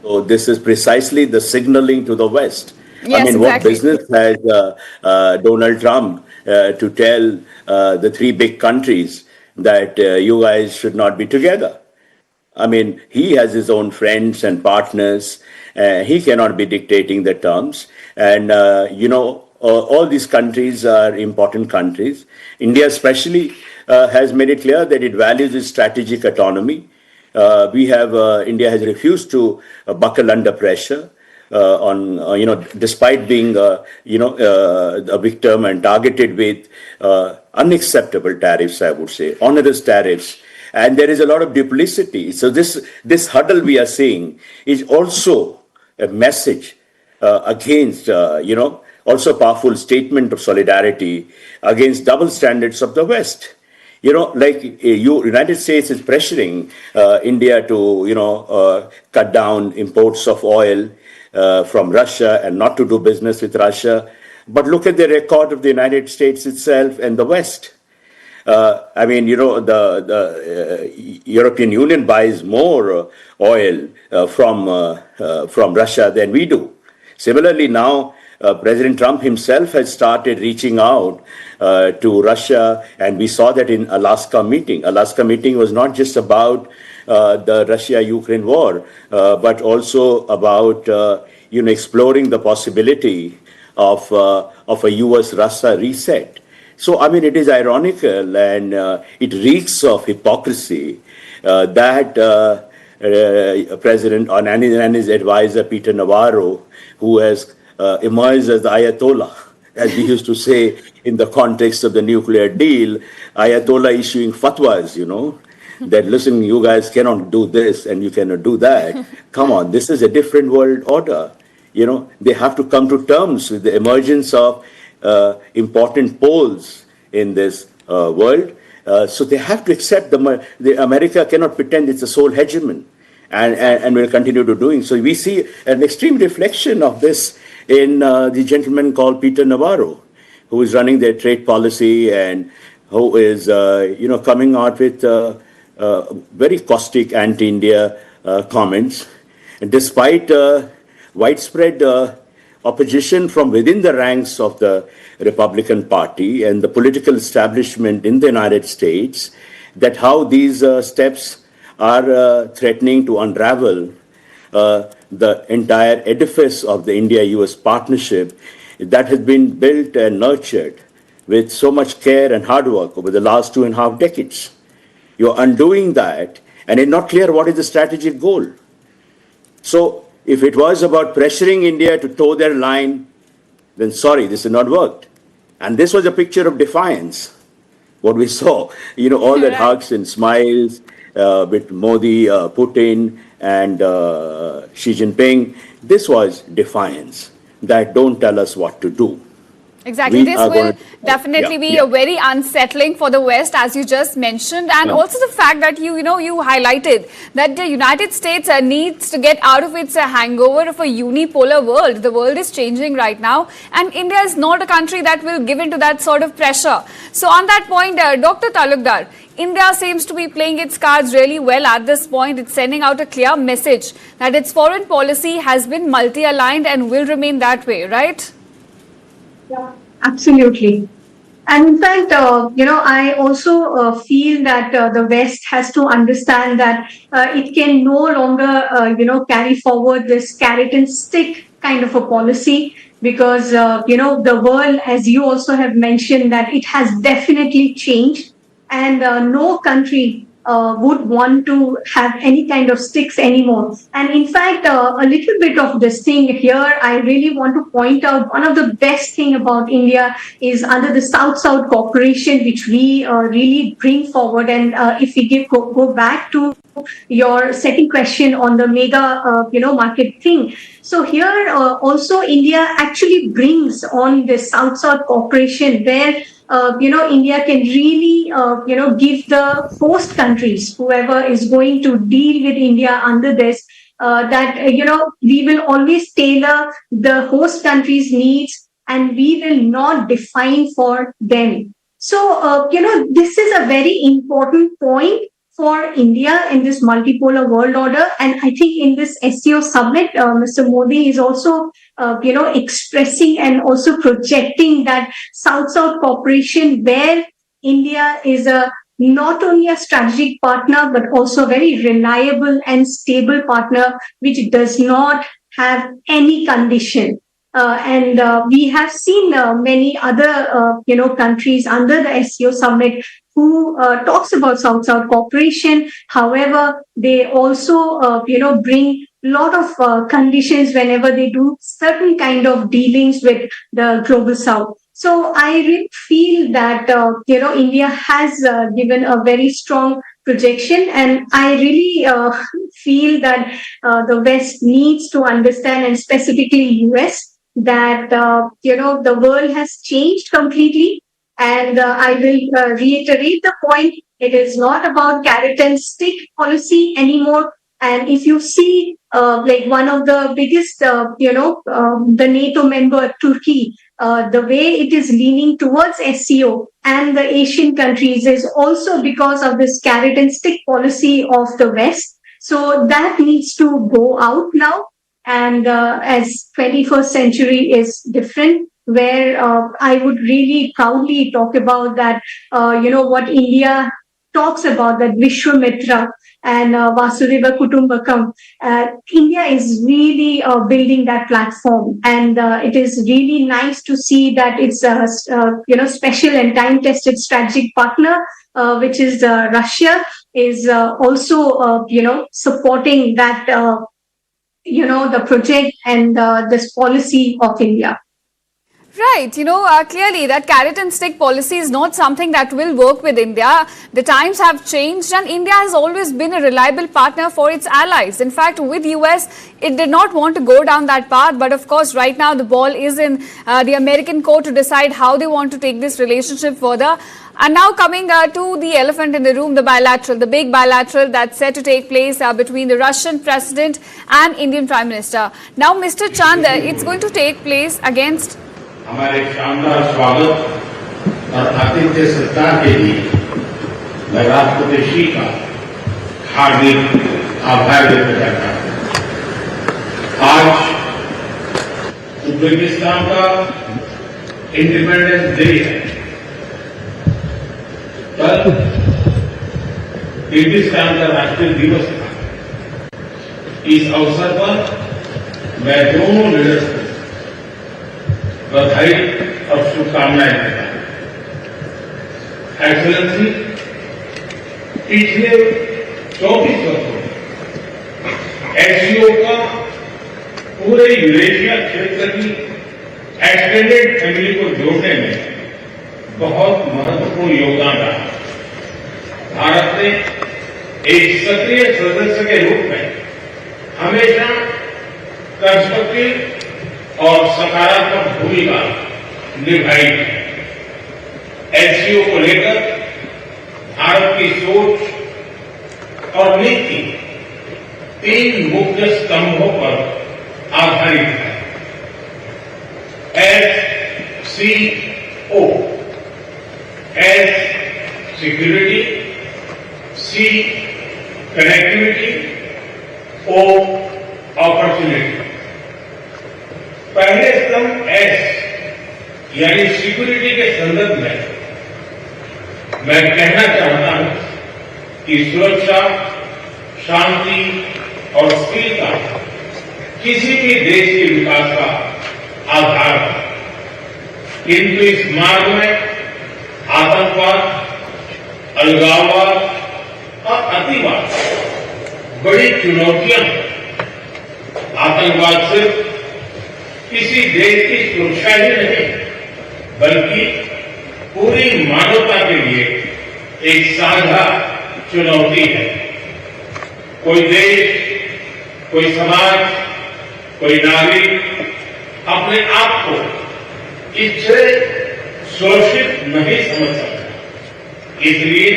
[SPEAKER 18] So this is precisely the signaling to the West.
[SPEAKER 17] Yes, exactly.
[SPEAKER 18] What business has Donald Trump to tell the three big countries that you guys should not be together? He has his own friends and partners. He cannot be dictating the terms. And, all these countries are important countries. India especially has made it clear that it values its strategic autonomy. India has refused to buckle under pressure despite being, a victim and targeted with unacceptable tariffs, I would say, onerous tariffs. And there is a lot of duplicity. So this huddle we are seeing is also a message against, also a powerful statement of solidarity against double standards of the West. United States is pressuring India to, cut down imports of oil from Russia and not to do business with Russia. But look at the record of the United States itself and the West. The European Union buys more oil from Russia than we do. Similarly, now President Trump himself has started reaching out to Russia, and we saw that in Alaska meeting. Alaska meeting was not just about the Russia-Ukraine war, but also about exploring the possibility of a U.S.-Russia reset. So, it is ironical and it reeks of hypocrisy that President and his advisor, Peter Navarro, who has emerged as the Ayatollah, as we used to say in the context of the nuclear deal, Ayatollah issuing fatwas, that, listen, you guys cannot do this and you cannot do that. Come on, this is a different world order. They have to come to terms with the emergence of important poles in this world. So they have to accept the America cannot pretend it's a sole hegemon and will continue to doing. So we see an extreme reflection of this in the gentleman called Peter Navarro, who is running their trade policy and who is, coming out with very caustic anti-India comments. And despite widespread opposition from within the ranks of the Republican Party and the political establishment in the United States, that how these steps are threatening to unravel the entire edifice of the India-US partnership that has been built and nurtured with so much care and hard work over the last 2.5 decades. You're undoing that, and it's not clear what is the strategic goal. So if it was about pressuring India to toe their line, then sorry, this has not worked. And this was a picture of defiance. What we saw, all that hugs and smiles with Modi, Putin, and Xi Jinping, this was defiance. That don't tell us what to do.
[SPEAKER 17] Exactly. This will definitely be very unsettling for the West, as you just mentioned. And also the fact that you highlighted that the United States needs to get out of its hangover of a unipolar world. The world is changing right now, and India is not a country that will give in to that sort of pressure. So on that point, Dr. Talukdar, India seems to be playing its cards really well at this point. It's sending out a clear message that its foreign policy has been multi-aligned and will remain that way, right?
[SPEAKER 19] Yeah, absolutely. And in fact, I also feel that the West has to understand that it can no longer, carry forward this carrot and stick kind of a policy because, the world, as you also have mentioned, that it has definitely changed and no country would want to have any kind of sticks anymore. And in fact, a little bit of this thing here, I really want to point out one of the best thing about India is under the South-South cooperation, which we really bring forward. And if we go back to your second question on the mega, market thing. So here also India actually brings on the South-South cooperation where India can really, give the host countries, whoever is going to deal with India under this, that, we will always tailor the host countries' needs and we will not define for them. So, this is a very important point for India in this multipolar world order. And I think in this SCO summit, Mr. Modi is also, expressing and also projecting that South-South cooperation where India is not only a strategic partner, but also a very reliable and stable partner, which does not have any condition. And we have seen many other, countries under the SCO summit who talks about South-South cooperation. However, they also, bring a lot of conditions whenever they do certain kind of dealings with the global South. So I really feel that, India has given a very strong projection, and I really feel that the West needs to understand, and specifically US, that, the world has changed completely. And I will reiterate the point. It is not about carrot and stick policy anymore. And if you see, like one of the biggest, the NATO member, Turkey, the way it is leaning towards SCO and the Asian countries is also because of this carrot and stick policy of the West. So that needs to go out now. And as 21st century is different, where I would really proudly talk about that, what India talks about, that Vishwamitra and Vasudhaiva Kutumbakam. India is really building that platform, and it is really nice to see that it's a special and time-tested strategic partner, which is Russia, is also supporting that the project and this policy of India.
[SPEAKER 17] Right, clearly that carrot and stick policy is not something that will work with India. The times have changed, and India has always been a reliable partner for its allies. In fact, with US, it did not want to go down that path. But of course, right now the ball is in the American court to decide how they want to take this relationship further. And now coming to the elephant in the room, the big bilateral that's set to take place between the Russian president and Indian Prime Minister. Now, Mr. Chand, it's going to take place against...
[SPEAKER 1] हमारे शानदार स्वागत और आतिथ्य सत्कार के लिए मैं राष्ट्रपति श्री का हार्दिक आभार व्यक्त करता हूं। आज उज्बेकिस्तान का इंडिपेंडेंस डे है। कल किर्गिस्तान का राष्ट्रीय दिवस था। इस अवसर पर मैं दोनों लीडर्स को बधाई और शुभकामनाएं देता हूं। एक्सेलेंसी, पिछले 24 वर्षों में SCO का पूरे यूरेशिया क्षेत्र की एक्सटेंडेड फैमिली को जोड़ने में बहुत महत्वपूर्ण योगदान रहा। भारत ने एक सक्रिय सदस्य के रूप में हमेशा कंस्ट्रक्टिव और सकारात्मक भूमिका निभाई है। एससीओ को लेकर भारत की सोच और नीति 3 मुख्य स्तंभों पर आधारित है। SCO, S security, C connectivity, O opportunity. पहले स्तंभ S यानी सिक्योरिटी के संदर्भ में मैं कहना चाहता हूं कि सुरक्षा, शांति और स्थिरता किसी भी देश के विकास का आधार है। किंतु इस मार्ग में आतंकवाद, अलगाववाद और अतिवाद बड़ी चुनौतियां हैं। आतंकवाद सिर्फ किसी देश की सुरक्षा ही नहीं बल्कि पूरी मानवता के लिए एक साझा चुनौती है। कोई देश, कोई समाज, कोई नागरिक अपने आप को इससे सुरक्षित नहीं समझ सकता। इसलिए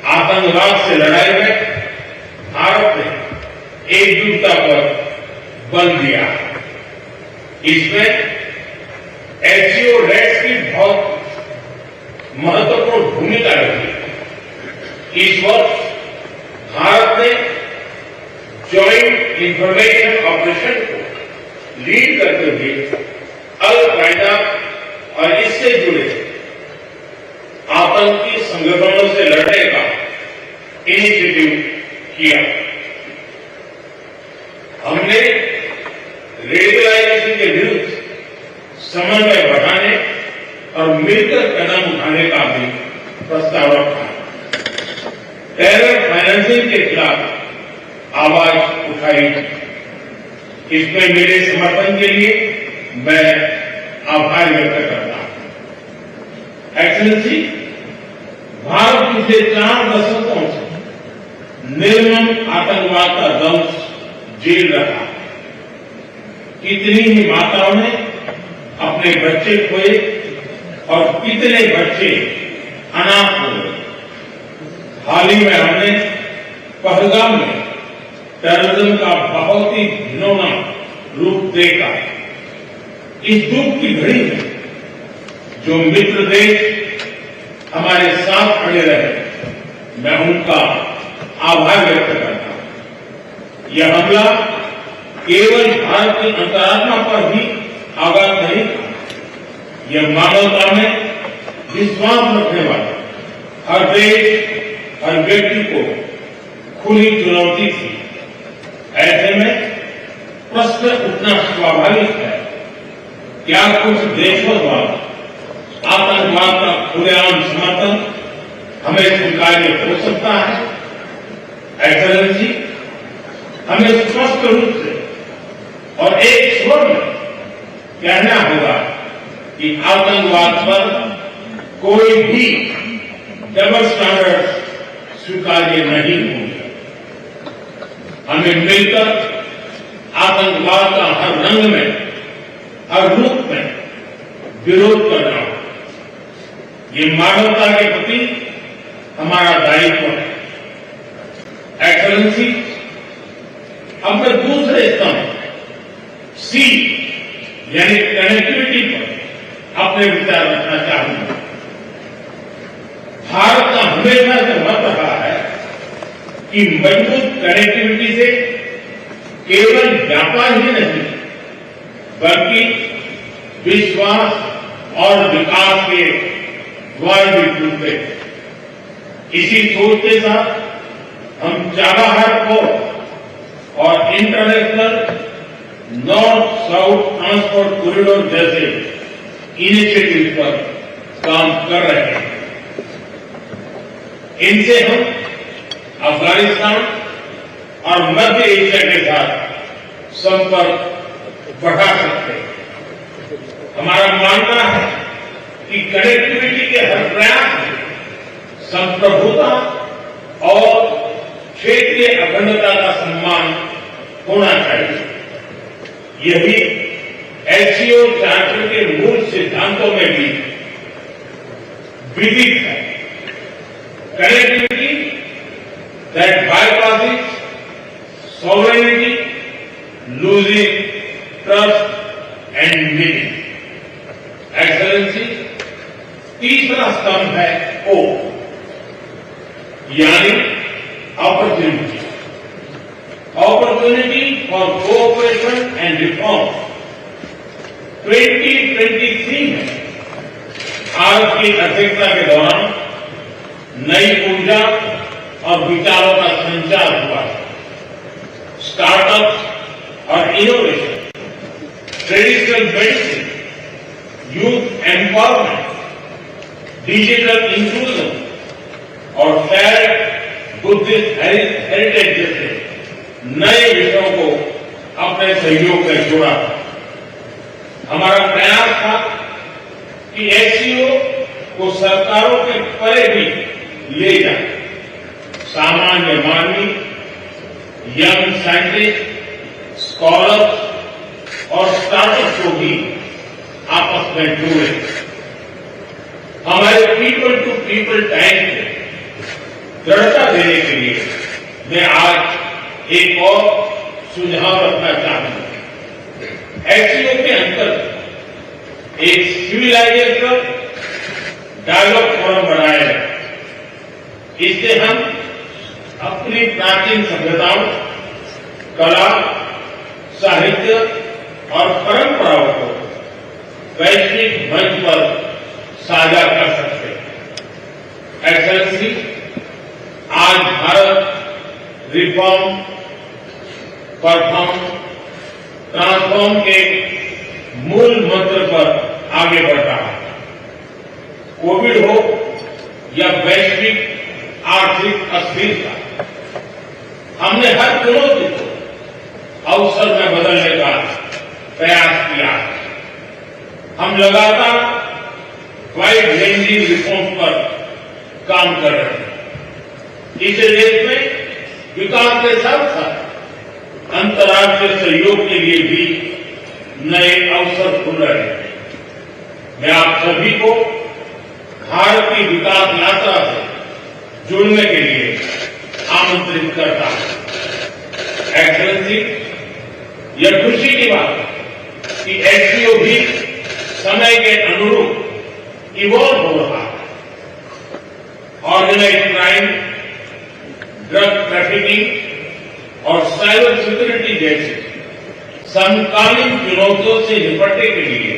[SPEAKER 1] आतंकवाद से लड़ाई में भारत ने एकजुटता पर बल दिया। इसमें एससीओ रेट्स की बहुत महत्वपूर्ण भूमिका रही। इस वर्ष भारत ने जॉइंट इंफॉर्मेशन ऑपरेशन को लीड करते हुए अल कायदा और इससे जुड़े आतंकी संगठनों से लड़ने का इनिशिएटिव किया। हमने रेडिकलाइजेशन के विरुद्ध समन्वय बढ़ाने और मिलकर कदम उठाने का भी प्रस्ताव रखा। टेरर फाइनेंसिंग के खिलाफ आवाज उठाई। इसमें मेरे समर्थन के लिए मैं आभार व्यक्त करता हूं। एक्सेलेंसी, भारत पिछले 4 दशकों से निर्मम आतंकवाद का दंश झेल रहा है। कितनी ही माताओं ने अपने बच्चे खोए और कितने बच्चे अनाथ हो गए। हाल ही में हमने पहलगाम में टेररिज्म का बहुत ही घिनौना रूप देखा। इस दुख की घड़ी में जो मित्र देश हमारे साथ खड़े रहे, मैं उनका आभार व्यक्त करता हूं। यह हमला केवल भारत की अंतरात्मा पर भी आघात नहीं था, यह मानवता में विश्वास रखने वाले हर देश, हर व्यक्ति को खुली चुनौती थी। ऐसे में प्रश्न उठना स्वाभाविक है, क्या कुछ देशों द्वारा आतंकवाद का खुलेआम समर्थन हमें स्वीकार्य हो सकता है? एक्सेलेंसी, हमें स्पष्ट रूप से और एक स्वर में कहना होगा कि आतंकवाद पर कोई भी डबल स्टैंडर्ड स्वीकार्य नहीं होंगे। हमें मिलकर आतंकवाद का हर रंग में, हर रूप में विरोध करना होगा। ये मानवता के प्रति हमारा दायित्व है। एक्सेलेंसी, अब मैं दूसरे स्तंभ सी यानी कनेक्टिविटी पर अपने विचार रखना चाहूंगा। भारत का हमेशा से मत रहा है कि मजबूत कनेक्टिविटी से केवल व्यापार ही नहीं बल्कि विश्वास और विकास के द्वार भी खुलते हैं। इसी सोच के साथ हम चाबहार पोर्ट और international north south transport corridor जैसे इनिशिएटिव पर काम कर रहे हैं। इनसे हम अफगानिस्तान और मध्य एशिया के साथ संपर्क बढ़ा सकते हैं। हमारा मानना है कि कनेक्टिविटी के हर प्रयास में संप्रभुता और क्षेत्रीय अखंडता का सम्मान होना चाहिए। यही एससीओ चार्टर के मूल सिद्धांतों में भी विदित है। Connectivity that bypasses sovereignty, losing trust and meaning. Excellency, तीसरा स्तंभ है O, यानी opportunity. Opportunity for cooperation and reform. 2023 में भारत की अध्यक्षता के दौरान नई ऊर्जा और विचारों का संचार हुआ है। स्टार्टअप और innovation, traditional medicine, youth empowerment, digital inclusion और शेयर्ड बुद्धिस्ट हेरिटेज जैसे नए विषयों को अपने सहयोग में जोड़ा। हमारा प्रयास था कि एससीओ को सरकारों के परे भी ले जाए, सामान्य मानवी, यंग साइंटिस्ट, स्कॉलर्स और स्टार्टअप को भी आपस में जोड़े। हमारे पीपल टू पीपल टाइम को दृढ़ता देने के लिए मैं आज एक और सुझाव रखना चाहूंगा। एससीओ के अंतर्गत एक सिविलाइजेशन डायलॉग फोरम बनाया जाए। इससे हम अपनी प्राचीन सभ्यताओं, कला, साहित्य और परंपराओं को वैश्विक मंच पर साझा कर सकते हैं। एक्सेलेंसी, आज भारत रिफॉर्म, परफॉर्म, ट्रांसफॉर्म के मूल मंत्र पर आगे बढ़ रहा है। कोविड हो या वैश्विक आर्थिक अस्थिरता, हमने हर चुनौती को अवसर में बदलने का प्रयास किया है। हम लगातार वाइड रेंजिंग रिफॉर्म पर काम कर रहे हैं। इस देश में विकास के साथ साथ अंतर्राष्ट्रीय सहयोग के लिए भी नए अवसर खुल रहे हैं। मैं आप सभी को भारत की विकास यात्रा से जुड़ने के लिए आमंत्रित करता हूं। एक्सेलेंसी, यह खुशी की बात है कि एससीओ भी समय के अनुरूप इवॉल्व हो रहा है। ऑर्गेनाइज्ड क्राइम, ड्रग ट्रैफिकिंग और साइबर सिक्योरिटी जैसे समकालीन चुनौतियों से निपटने के लिए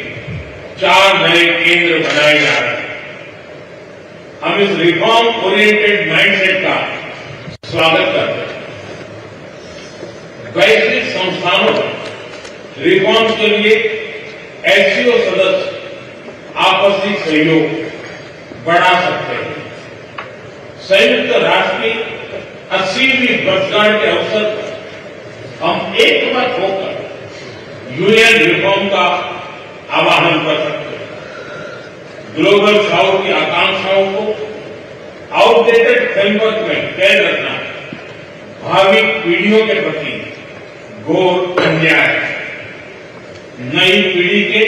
[SPEAKER 1] 4 नए केंद्र बनाए जा रहे हैं। हम इस रिफॉर्म ओरिएंटेड माइंडसेट का स्वागत करते हैं। वैश्विक संस्थानों में रिफॉर्म के लिए एससीओ सदस्य आपसी सहयोग बढ़ा सकते हैं। संयुक्त राष्ट्र की 80वीं वर्षगांठ के अवसर पर हम एकमत होकर यूएन रिफॉर्म का आह्वान कर सकते हैं। ग्लोबल साउथ की आकांक्षाओं को आउटडेटेड फ्रेमवर्क में कैद रखना भावी पीढ़ियों के प्रति घोर अन्याय है। नई पीढ़ी के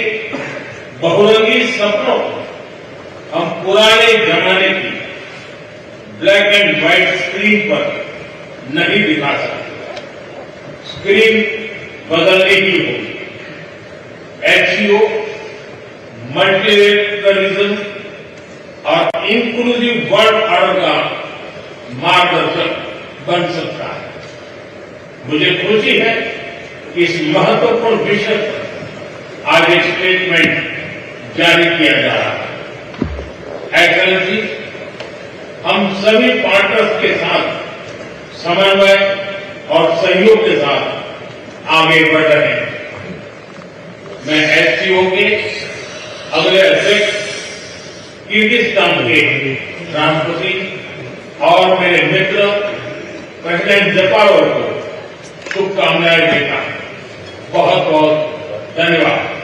[SPEAKER 1] बहुरंगी सपनों को हम पुराने जमाने की ब्लैक एंड व्हाइट स्क्रीन पर नहीं दिखा सकते। स्क्रीन बदलने की होगी। एससीओ मल्टीलेटरलिज्म और इंक्लूसिव वर्ल्ड ऑर्डर का मार्गदर्शक बन सकता है। मुझे खुशी है कि इस महत्वपूर्ण विषय पर आज एक स्टेटमेंट जारी किया जा रहा है। एक्सेलेंसी, हम सभी पार्टनर्स के साथ समन्वय और सहयोग के साथ आगे बढ़ रहे हैं। मैं एससीओ के अगले अध्यक्ष किर्गिस्तान के राष्ट्रपति और मेरे मित्र प्रेसिडेंट जपारोव को शुभकामनाएं देता हूं। बहुत बहुत धन्यवाद।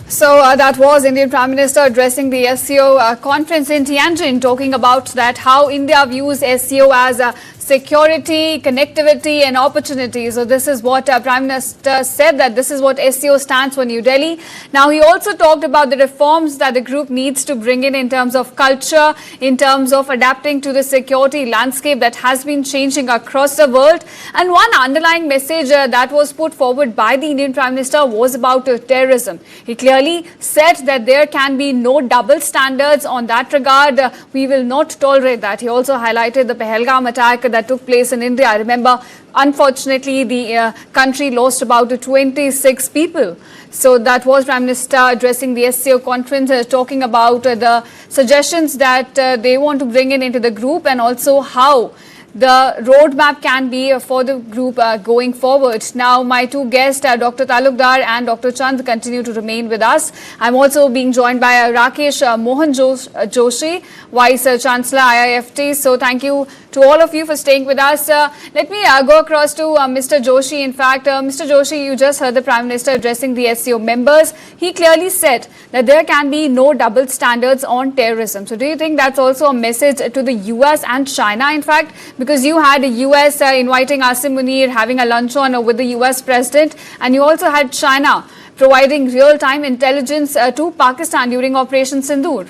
[SPEAKER 17] So that was Indian Prime Minister addressing the SCO conference in Tianjin, talking about that how India views SCO as security, connectivity and opportunity. So this is what Prime Minister said, that this is what SCO stands for New Delhi. Now he also talked about the reforms that the group needs to bring in terms of culture, in terms of adapting to the security landscape that has been changing across the world. And one underlying message that was put forward by the Indian Prime Minister was about terrorism. He clearly said that there can be no double standards on that regard. We will not tolerate that. He also highlighted the Pahalgam attack that took place in India. I remember, unfortunately, the country lost about 26 people. So that was Prime Minister addressing the SCO conference, talking about the suggestions that they want to bring into the group, and also how the roadmap can be for the group going forward. Now, my two guests, Dr. Talukdar and Dr. Chand, continue to remain with us. I'm also being joined by Rakesh Mohan Joshi, Vice Chancellor, IIFT. So thank you to all of you for staying with us. Let me go across to Mr. Joshi. In fact, Mr. Joshi, you just heard the Prime Minister addressing the SCO members. He clearly said that there can be no double standards on terrorism. So do you think that's also a message to the US and China, in fact? Because you had the US inviting Asim Munir, having a luncheon with the US President, and you also had China providing real-time intelligence to Pakistan during Operation Sindoor.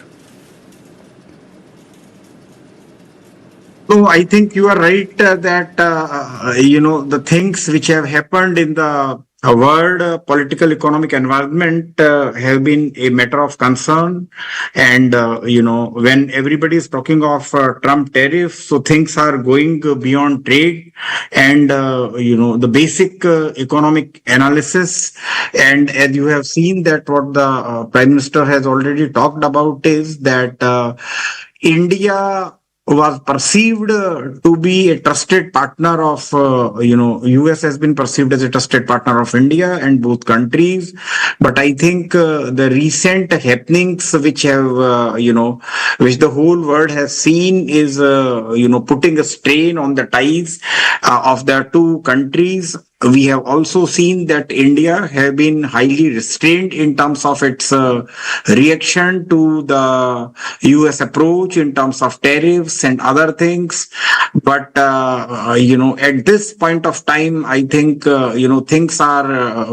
[SPEAKER 20] So I think you are right that, the things which have happened in the world political economic environment have been a matter of concern. And, when everybody is talking of Trump tariffs, so things are going beyond trade and, the basic economic analysis. And as you have seen that what the Prime Minister has already talked about is that India was perceived to be a trusted partner of, US has been perceived as a trusted partner of India and both countries. But I think the recent happenings which have, which the whole world has seen is, putting a strain on the ties of the two countries. We have also seen that India have been highly restrained in terms of its reaction to the US approach in terms of tariffs and other things. But, at this point of time, I think, things are,